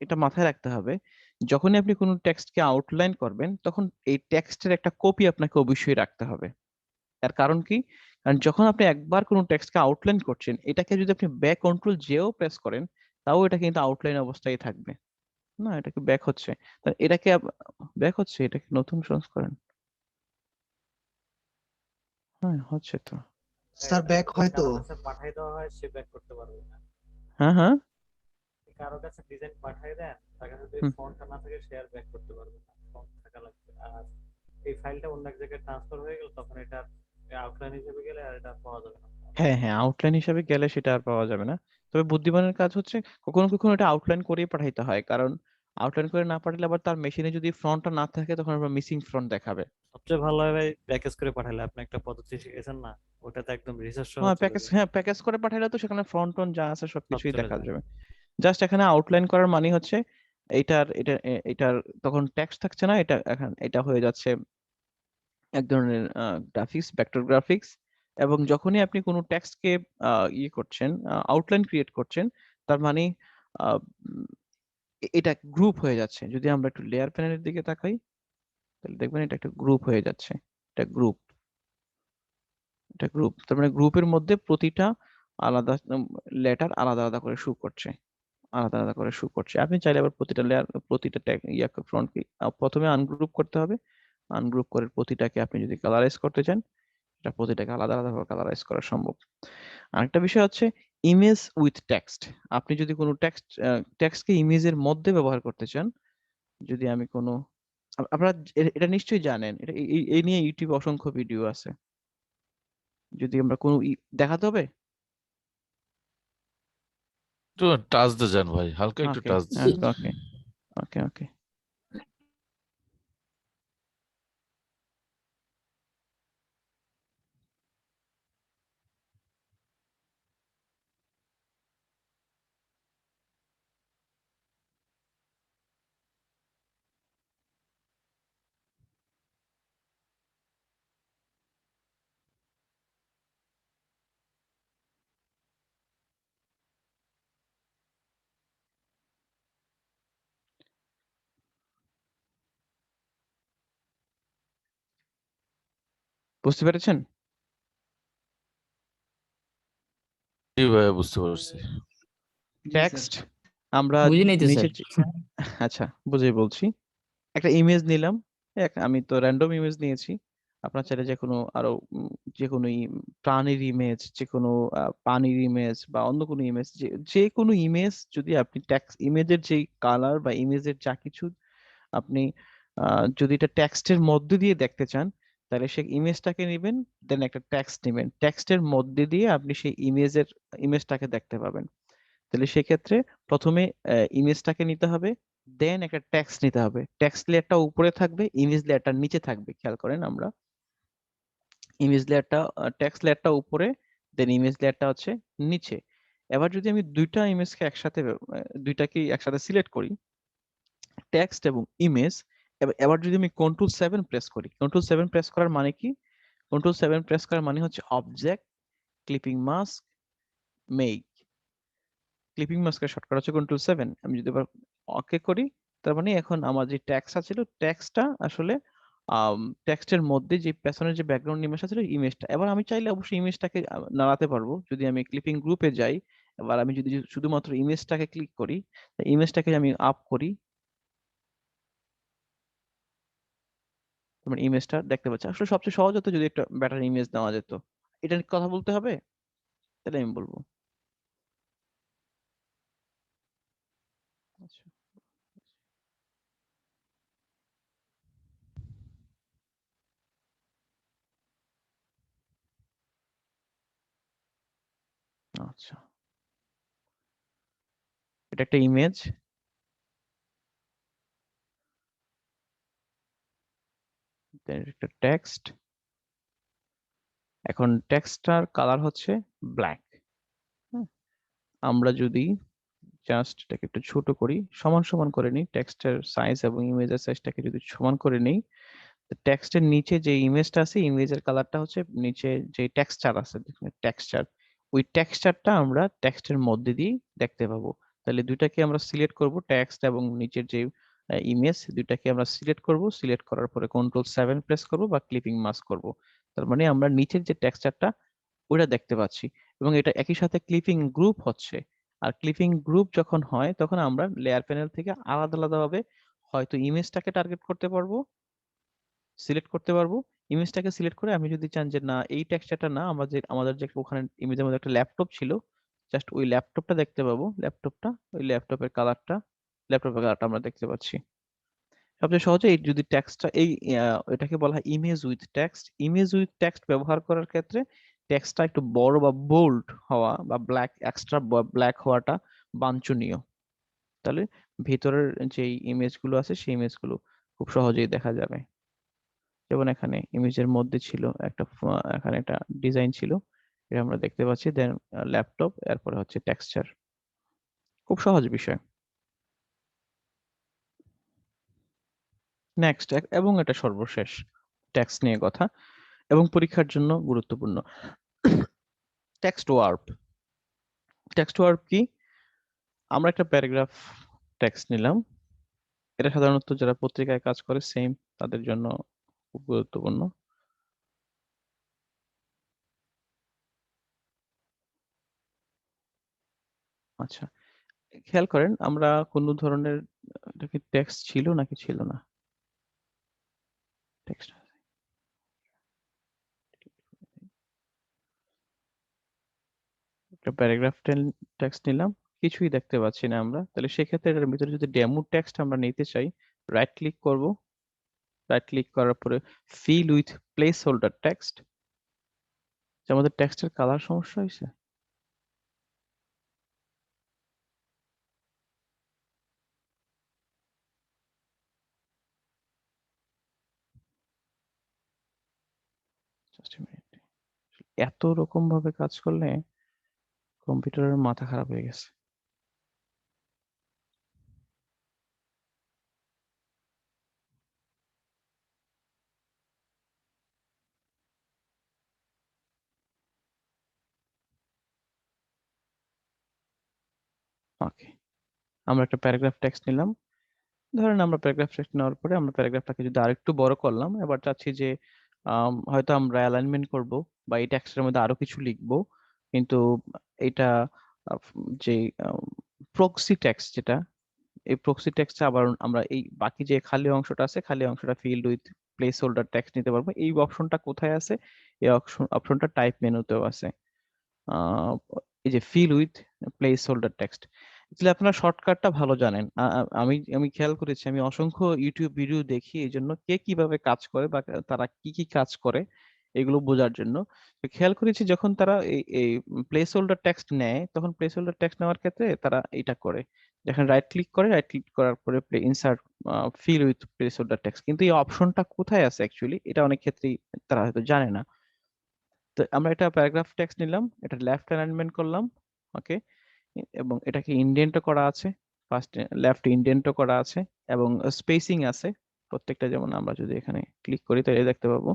এটা মাথায় রাখতে হবে, যখনই আপনি কোনো টেক্সটকে আউটলাইন করবেন তখন এই টেক্সটের একটা কপি আপনাকে অবশ্যই রাখতে হবে। এর কারণ কি? কারণ যখন আপনি একবার কোনো টেক্সটকে আউটলাইন করছেন, এটাকে যদি আপনি ব্যাক কন্ট্রোল জেও প্রেস করেন তাও এটা কিন্তু আউটলাইন অবস্থায় থাকবে। না, এটাকে ব্যাক হচ্ছে, এটাকে ব্যাক হচ্ছে, এটাকে নতুন সংস্করণ। হ্যাঁ, হচ্ছে তো। স্যার ব্যাক হয়তো। কারো কাছে পাঠাই দেওয়া হয়, সে ব্যাক করতে পারবে না। হ্যাঁ হ্যাঁ। কারো কাছে ডিজাইন পাঠাই দেন, তার কাছে যদি হুম। ফন্টটা না থাকে সে আর ব্যাক করতে পারবে না, ফন্ট থাকা লাগবে। আর এই ফাইলটা অন্য এক জায়গায় ট্রান্সফার হয়ে গেল তখন এটা আউটলাইন হিসেবে গেলে আর এটা পাওয়া যাবে না। হ্যাঁ হ্যাঁ, আউটলাইন হিসেবে গেলে সেটা আর পাওয়া যাবে না। তবে বুদ্ধিমানের কাজ হচ্ছে কখনো কখনো এটা আউটলাইন করেই পাঠাইতে হয়, কারণ আউটলাইন করে না পাঠালে আবার তার মেশিনে যদি ফ্রন্টটা না থাকে তখন আবার মিসিং ফ্রন্ট দেখাবে। সবচেয়ে ভালো হয় ভাই প্যাকেজ করে পাঠালে। আপনি একটা পদ্ধতি শিখেছেন না, ওটাতে একদম রিসার্চ সহ হ্যাঁ, চলে যায়, প্যাকেজ করে পাঠালে তো সেখানে ফ্রন্ট টন যা আছে সব সবকিছুই চলে দেখা যায়। যাবে। জাস্ট এখানে আউটলাইন করার মানে হচ্ছে এটার তখন টেক্সট থাকছে না, এটা হয়ে যাচ্ছে এক ধরনের গ্রাফিক্স, ভেক্টর গ্রাফিক্স। এবং যখনই আপনি কোনো টেক্সটকে ইয়ে করছেন, আউটলাইন ক্রিয়েট করছেন, তার মানে আহ, উম, এটা গ্রুপ হয়ে যাচ্ছে। যদি আমরা একটু লেয়ার প্যানেলের দিকে তাকাই তাহলে দেখবেন এটা একটা গ্রুপ হয়ে যাচ্ছে, এটা গ্রুপ। এটা গ্রুপ, তার মানে গ্রুপের মধ্যে প্রতিটা আলাদা লেটার আলাদা আলাদা করে শো করছে, আলাদা আলাদা করে শো করছে। আপনি চাইলে আবার প্রতিটা লেয়ার প্রতিটা ফ্রন্টকে প্রথমে আনগ্রুপ করতে হবে, আনগ্রুপ করে প্রতিটাকে আপনি যদি কালারাইজ করতে চান, এটা প্রতিটাকে আলাদা আলাদা ভাবে কালারাইজ করা সম্ভব। আরেকটা বিষয় হচ্ছে ইমেজ উইথ টেক্সট। আপনি যদি কোনো টেক্সটকে ইমেজের মধ্যে ব্যবহার করতে চান, যদি আমি কোনো আপনারা এটা নিশ্চয়ই জানেন, এটা এই নিয়ে ইউটিউবে অসংখ্য ভিডিও আছে। যদি আমরা কোনো দেখাতে হবে, একটু টাচ দিয়ে যান ভাই, হালকা একটু ওকে টাচ দিয়ে যান। ওকে ওকে ওকে। বুঝতে পেরেছেন? জি ভাইয়া, বুঝতে পারছি। টেক্সট আমরা বুঝি নাই তো নিচে স্যার। আচ্ছা বুঝে বলছি। একটা ইমেজ নিলাম, আমি তো র্যান্ডম ইমেজ নিয়েছি। আপনার চাইলে যে কোনো আরো যে কোনো প্রাণীর ইমেজ, যে কোনো পানির ইমেজ বা অন্য কোনো ইমেজ, যে কোনো ইমেজ যদি আপনি ইমেজের যে কালার বা ইমেজের যা কিছু আপনি যদি এটা টেক্সটের মধ্যে দিয়ে দেখতে চান, তাহলে সেই ইমেজটাকে নেবেন, দেন একটা টেক্সট নেবেন, টেক্সটের মধ্যে দিয়ে আপনি সেই ইমেজটাকে দেখতে পাবেন। তাহলে সেক্ষেত্রে প্রথমে ইমেজটাকে নিতে হবে, দেন একটা টেক্সট নিতে হবে। টেক্সট লেয়ারটা উপরে থাকবে, ইমেজ লেয়ারটা নিচে থাকবে। খেয়াল করেন, আমরা ইমেজ লেয়ারটা টেক্সট লেয়ারটা উপরে, দেন ইমেজ লেয়ারটা হচ্ছে নিচে। এবার যদি আমি দুইটাকে একসাথে সিলেক্ট করি, টেক্সট এবং ইমেজ, এবার যদি আমি কন্ট্রোল 7 প্রেস করি, কন্ট্রোল 7 প্রেস করার মানে কি? কন্ট্রোল 7 প্রেস করার মানে হচ্ছে object, clipping mask, make. Clipping মাস্কের শর্টকাট হচ্ছে কন্ট্রোল 7। আমি যদি এবার ওকে করি, তার মানে এখন আমার যে ট্যাক্সটা ছিল, ট্যাক্সটা আসলে টেক্সটের মধ্যে যে পেছনের যে ব্যাকগ্রাউন্ড ইমেজটা ছিল, ইমেজটা। এবার আমি চাইলে অবশ্যই ইমেজটাকে নাড়াতে পারবো। যদি আমি ক্লিপিং গ্রুপে যাই, এবার আমি যদি শুধুমাত্র ইমেজটাকে ক্লিক করি, ইমেজটাকে আমি আপ করি, তোমার ইমেজটা দেখতে পাচ্ছি। আসলে সবচেয়ে সহজ হতো যদি একটা বেটার ইমেজ নেওয়া যেত। এটা নিয়ে কথা বলতে হবে, তাহলে আমি বলবো। আচ্ছা আচ্ছা, এটা একটা ইমেজ, একটা টেক্সট। এখন টেক্সটটার কালার হচ্ছে ব্ল্যাক। আমরা যদি জাস্ট এটাকে একটু ছোট করি, সমান সমান করে নিই, টেক্সটের সাইজ এবং ইমেজের সাইজটাকে যদি সমান করে নিই, টেক্সটের নিচে যে ইমেজটা আছে, ইমেজের কালারটা হচ্ছে নিচে যে টেক্সচার আছে, টেক্সচার, ওই টেক্সচারটা আমরা টেক্সটের মধ্যে দিয়ে দেখতে পাবো। তাহলে দুইটাকে আমরা সিলেক্ট করব, টেক্সট এবং নিচের যে ইমেজ, দুইটাকে আমরা সিলেক্ট করব। সিলেক্ট করার পরে কন্ট্রোল 7 প্রেস করব বা ক্লিপিং মাস্ক করব। তার মানে আমরা নিচের যে টেক্সচারটা ওটা দেখতে পাচ্ছি, এবং এটা একই সাথে ক্লিপিং গ্রুপ হচ্ছে। আর ক্লিপিং গ্রুপ যখন হয়, তখন আমরা লেয়ার প্যানেল থেকে আলাদা আলাদা ভাবে হয়তো ইমেজটাকে টার্গেট করতে পারবো, সিলেক্ট করতে পারবো। ইমেজটাকে সিলেক্ট করে আমি যদি চান যে না, এই টেক্সচারটা না, আমাদের যে ওখানে ইমেজের মধ্যে একটা ল্যাপটপ ছিল, জাস্ট ওই ল্যাপটপটা দেখতে পাবো, ওই ল্যাপটপের কালারটা আমরা দেখতে পাচ্ছি। সবচেয়ে সহজে এই যদি টেক্সটটা এটাকে বলা হয় image with text. Image with text ব্যবহার করার ক্ষেত্রে টেক্সটটা একটু বড় বা বোল্ড হওয়া বা এক্সট্রা ব্ল্যাক হওয়াটা বাঞ্ছনীয়। তাহলে ভেতরের যে ইমেজগুলো আছে, সেই ইমেজগুলো খুব সহজেই দেখা যাবে। যেমন এখানে ইমেজের মধ্যে ছিল এখানে একটা ডিজাইন ছিল, এটা আমরা দেখতে পাচ্ছি। দেন ল্যাপটপ, এরপরে হচ্ছে টেক্সচার। খুব সহজ বিষয়। নেক্সট, এবং এটা সর্বশেষ টেক্সট নিয়ে কথা, এবং পরীক্ষার জন্য গুরুত্বপূর্ণ, টেক্সট ওয়ার্প। টেক্সট ওয়ার্প কি? আমরা একটা প্যারাগ্রাফ টেক্সট নিলাম, এটা সাধারণত যারা পত্রিকায় কাজ করে সেম, তাদের জন্য খুব গুরুত্বপূর্ণ। আচ্ছা, খেয়াল করেন আমরা কোন ধরনের এটা কি টেক্সট ছিল নাকি ছিল না? টেক্সট একটা প্যারাগ্রাফ টেক্সট নিলাম, কিছুই দেখতে পাচ্ছি না আমরা। তাহলে সেক্ষেত্রে এটার ভিতরে যদি ডেমো টেক্সট আমরা নিতে চাই, রাইট ক্লিক করব, রাইট ক্লিক করার পরে fill with place holder text. আমাদের টেক্সটের কালার সমস্যা হয়েছে। Just a minute. এত রকম ভাবে কাজ করলে কম্পিউটারের মাথা খারাপ হয়ে গেছে। ওকে, আমরা একটা প্যারাগ্রাফ টেক্সট নিলাম। ধরেন আমরা প্যারাগ্রাফ টেক্সট নেওয়ার পরে আমরা প্যারাগ্রাফটাকে যদি আরেকটু বড় করলাম, এবার চাচ্ছি যে হয়তো আমরা অ্যালাইনমেন্ট করব বা এই টেক্সটের মধ্যে আরো কিছু লিখবো, কিন্তু এটা যে প্রক্সি টেক্সট যেটা, এই প্রক্সি টেক্সটে আবার আমরা এই বাকি যে খালি অংশটা আছে, খালি অংশটা filled with place holder text নিতে পারবো। এই অপশনটা কোথায় আছে? এই অপশনটা টাইপ মেনুতেও আছে। আহ, এই যে fill with place holder text, তাহলে আপনারা শর্টকাটটা ভালো জানেন। আমি আমি খেয়াল করেছি, আমি অসংখ্য ইউটিউব ভিডিও দেখি এই জন্য কে কিভাবে কাজ করে বা তারা কি কি কাজ করে এগুলো বোঝার জন্য। তো খেয়াল করেছি যখন তারা এই প্লেস হোল্ডার টেক্সট নেয়, তখন প্লেস হোল্ডার টেক্সট নেওয়ার ক্ষেত্রে তারা এটা করে, যখন রাইট ক্লিক করে, রাইট ক্লিক করার পরে insert fill with place holder text, কিন্তু এই অপশনটা কোথায় আছে অ্যাকচুয়ালি এটা অনেক ক্ষেত্রেই তারা হয়তো জানে না। তো আমরা এটা প্যারাগ্রাফ টেক্সট নিলাম, এটা লেফট অ্যালাইনমেন্ট করলাম। ওকে, এবং এটাকে ইন্ডেন্টও করা আছে, ফার্স্ট লেফট ইন্ডেন্টও করা আছে এবং স্পেসিং আছে প্রত্যেকটা। যেমন আমরা যদি এখানে ক্লিক করি তাহলে দেখতে পাবো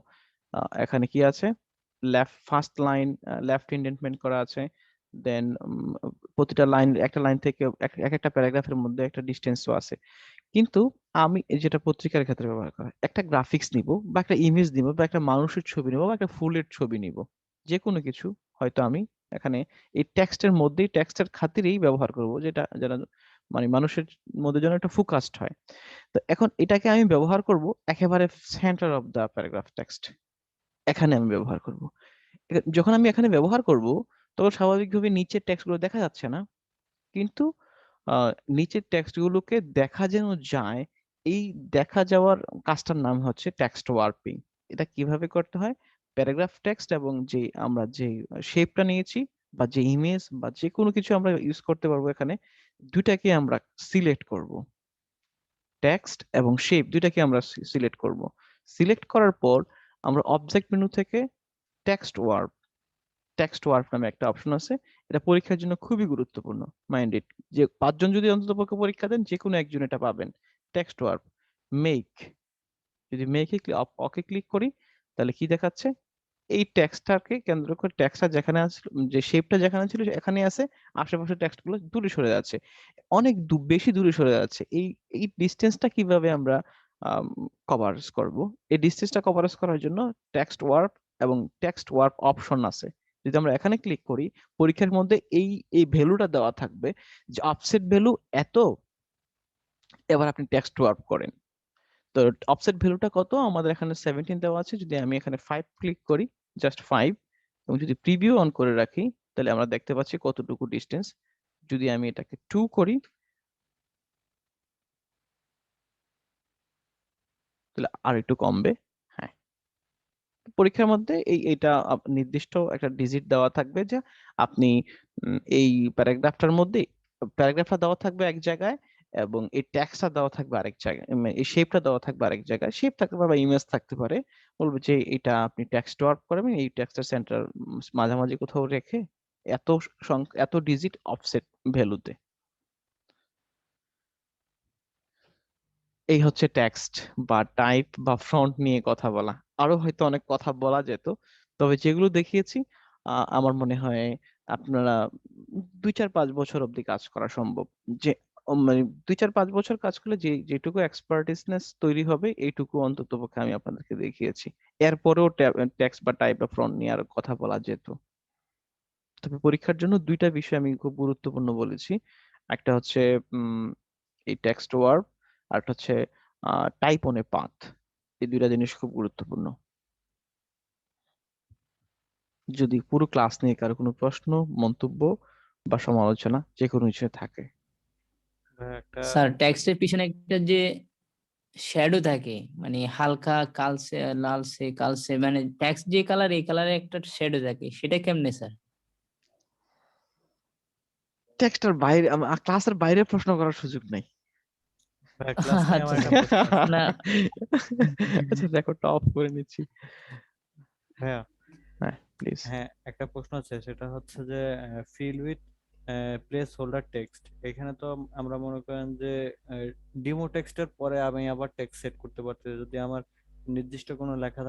এখানে কি আছে, লেফট ফার্স্ট লাইন লেফট ইন্ডেন্টমেন্ট করা আছে। দেন প্রতিটা লাইন, একটা লাইন থেকে এক একটা প্যারাগ্রাফের মধ্যে একটা ডিস্টেন্সও আছে। কিন্তু আমি যেটা পত্রিকার ক্ষেত্রে ব্যবহার করা, একটা গ্রাফিক্স নিব বা একটা ইমেজ নিব বা একটা মানুষের ছবি নিব বা একটা ফুলের ছবি নিব, যে কোনো কিছু হয়তো আমি এখানে এই টেক্সটের মধ্যেই টেক্সটের খাতিরেই ব্যবহার করব, যেটা যেন মানে মানুষের মধ্যে যেন একটা ফোকাসড হয়। তো এখন এটাকে আমি ব্যবহার করব একেবারে centre of the paragraph text, এখানে আমি ব্যবহার করব। যখন আমি এখানে ব্যবহার করব তখন স্বাভাবিকভাবে নিচের টেক্সটগুলো দেখা যাচ্ছে না, কিন্তু নিচের টেক্সট গুলোকে দেখা যেন যায়, এই দেখা যাওয়ার কাজটার নাম হচ্ছে টেক্সট ওয়ার্পিং। এটা কিভাবে করতে হয়? প্যারাগ্রাফ টেক্সট এবং যে আমরা যে শেপটা নিয়েছি বা যে ইমেজ বা যে কোনো কিছু আমরা ইউজ করতে পারবো, এখানে দুইটাকে আমরা সিলেক্ট করব, টেক্সট এবং শেপ দুইটাকে আমরা সিলেক্ট করব। সিলেক্ট করার পর আমরা অবজেক্ট মেনু থেকে টেক্সট ওয়ার্প, টেক্সট ওয়ার্ক নামে একটা অপশন আছে। এটা পরীক্ষার জন্য খুবই গুরুত্বপূর্ণ, মাইন্ড ইট। যে 5 জন যদি অন্ততপক্ষে পরীক্ষা দেন, যে কোনো একজন এটা পাবেন। টেক্সট ওয়ার্ক মেক, যদি মেকে ওকে ক্লিক করি তাহলে কি দেখাচ্ছে, এই টেক্সটটাকে কেন্দ্র করে টেক্সটটা যেখানে আছে, যে শেপটা যেখানে ছিল এখানে আছে, আশেপাশে টেক্সট গুলো দূরে সরে যাচ্ছে, অনেক বেশি দূরে সরে যাচ্ছে। এই এই ডিস্টেন্সটা কিভাবে আমরা কভারেজ করব? এই ডিস্টেন্সটা কভারেজ করার জন্য টেক্সট ওয়ার্প এবং টেক্সট ওয়ার্প অপশন আছে। যদি আমরা এখানে ক্লিক করি, পরীক্ষার মধ্যে এই এই ভ্যালুটা দেওয়া থাকবে যে অফসেট ভ্যালু এত, এবার আপনি টেক্সট ওয়ার্প করেন। তো অফসেট ভ্যালুটা কত আমাদের এখানে 17 দেওয়া আছে। যদি আমি এখানে 5 ক্লিক করি, জাস্ট 5, এবং যদি প্রিভিউ অন করে রাখি তাহলে আমরা দেখতে পাচ্ছি কতটুকু ডিস্টেন্স। যদি আমি এটাকে 2 করি তাহলে আর একটু কমবে। হ্যাঁ, পরীক্ষার মধ্যে এইটা নির্দিষ্ট একটা ডিজিট দেওয়া থাকবে যে আপনি এই প্যারাগ্রাফটার মধ্যে, প্যারাগ্রাফটা দেওয়া থাকবে এক জায়গায় এবং এই ট্যাক্সটা দেওয়া থাকবে আরেক জায়গায়, এই শেপটা দেওয়া থাকবে আরেক জায়গায়। শেপ থাকতে পারে বা ইমেজ থাকতে পারে, বলবো যে এটা আপনি টেক্সট ওয়ার্ক করবেন এই টেক্সটের সেন্টার মাঝামাঝি কোথাও রেখে এত এত ডিজিট অফসেট ভ্যালুতে। এই হচ্ছে টেক্সট বা টাইপ বা ফন্ট নিয়ে কথা বলা। আরো হয়তো অনেক কথা বলা যেত, তবে যেগুলো দেখিয়েছি আমার মনে হয় আপনারা 2-4-5 বছর অব্দি কাজ করা সম্ভব। যে মানে 2-4-5 বছর কাজ করলে যে যেটুকু এক্সপার্টিসনেস তৈরি হবে এইটুকু অন্তত পক্ষে আমি আপনাদেরকে দেখিয়েছি। এরপরেও টেক্সট বা টাইপ বা ফন্ট নিয়ে আরো কথা বলা যেত। তবে পরীক্ষার জন্য ২ টা বিষয় আমি খুব গুরুত্বপূর্ণ বলেছি। একটা হচ্ছে এই টেক্সট ভার্ব, আরেকটা হচ্ছে টাইপ অন এ পাথ। এই ২ টা জিনিস খুব গুরুত্বপূর্ণ। যদি পুরো ক্লাস নিয়ে কারো কোনো প্রশ্ন, মন্তব্য বা সমালোচনা যেকোনো কিছু থাকে। ভাইয়া একটা স্যার টেক্সটের পিছনে একটা যে শ্যাডো থাকে, মানে হালকা কালচে লালচে কালচে, মানে টেক্সট যে কালার এই কালারে একটা শ্যাডো থাকে, সেটা কেমনে স্যার? টেক্সটের বাইরে ক্লাসের বাইরে প্রশ্ন করার সুযোগ নাই। ভাইয়া ক্লাস নিয়ে আমার একটা প্রশ্ন আছে। না আচ্ছা দেখো টপ করে নিচ্ছি। ভাইয়া হ্যাঁ প্লিজ। হ্যাঁ একটা প্রশ্ন আছে, সেটা হচ্ছে যে fill with place holder text. এখানে তো আমরা মনে করেন যে ডিমো টেক্সটের পরে আমি আবার টেক্সট সেট করতে পারতেছি, যদি আমার নির্দিষ্ট কোনো লেখা